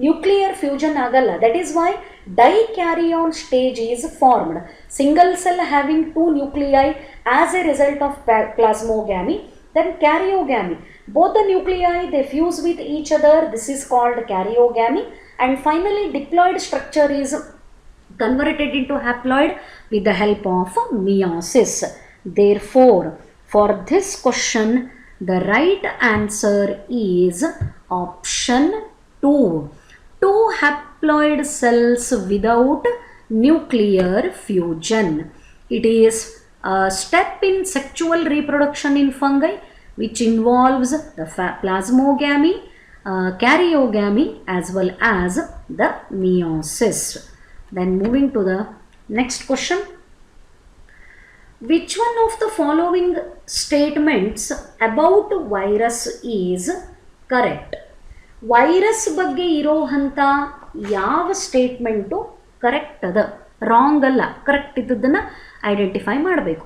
nuclear fusion ಆಗಲ್ಲ. That is why dikaryon stage is formed. Single cell having 2 nuclei as a result of plasmogamy. Then karyogamy, both the nuclei they fuse with each other, this is called karyogamy. And finally diploid structure is converted into haploid with the help of meiosis. Therefore, for this question, the right answer is option 2. 2 haploid cells without nuclear fusion. It is a step in sexual reproduction in fungi which involves the plasmogamy, karyogamy as well as the meiosis. Then moving to the next question. Which one of the following statements about virus is correct? Virus ಬಗ್ಗೆ ಇರೋಂಥ ಯಾವ statement correct ಅದ, wrong ಅಲ್ಲ, correct ಇದ್ದದನ್ನು identify ಮಾಡಬೇಕು.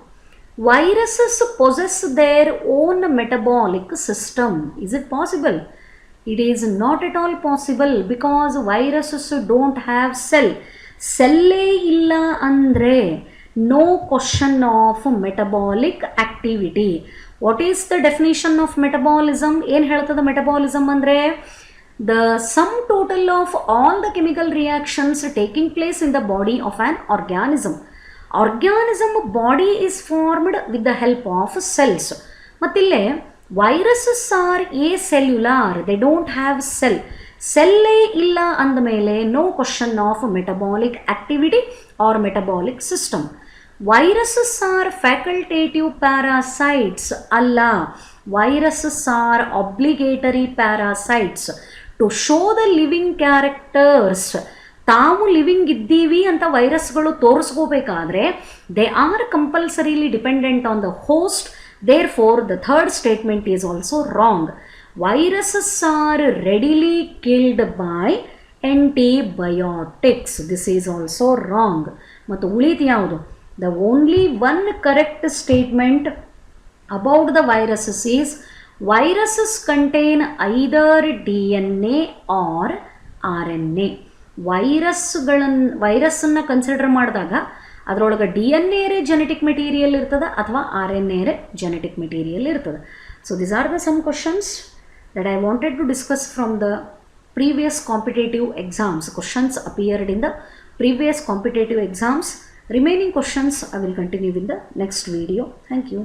Viruses possess their own metabolic system. Is it possible? It is not at all possible because viruses don't have cell. ಸೆಲ್ಲೇ ಇಲ್ಲ ಅಂದರೆ no question of metabolic activity. What is the definition of metabolism? ಏನು ಹೇಳ್ತದೆ metabolism ಅಂದರೆ the sum total of all the chemical reactions taking place in the body of an organism. Organism body is formed with the help of cells. Mattille viruses are acellular, they don't have cell. Cellé illa andamele no question of metabolic activity or metabolic system. Viruses are facultative parasites alla. Viruses are obligatory parasites to show the living characters. ತಾವು living ಇದ್ದೀವಿ ಅಂತ ವೈರಸ್ಗಳು ತೋರಿಸ್ಕೋಬೇಕಾದ್ರೆ they are compulsorily dependent on the host. Therefore the third statement is also wrong. Viruses are readily killed by antibiotics. This is also wrong. ಮತ್ತು ಉಳಿದು ಯಾವುದು? The only one correct statement about the viruses is viruses contain either DNA or RNA. ವೈರಸ್ಸನ್ನು consider ಮಾಡಿದಾಗ ಅದರೊಳಗೆ DNA genetic material ಇರ್ತದೆ ಅಥವಾ RNA genetic material ಇರ್ತದೆ. So these are the some questions that I wanted to discuss from the previous competitive exams. Questions appeared in the previous competitive exams. Remaining questions I will continue in the next video. Thank you.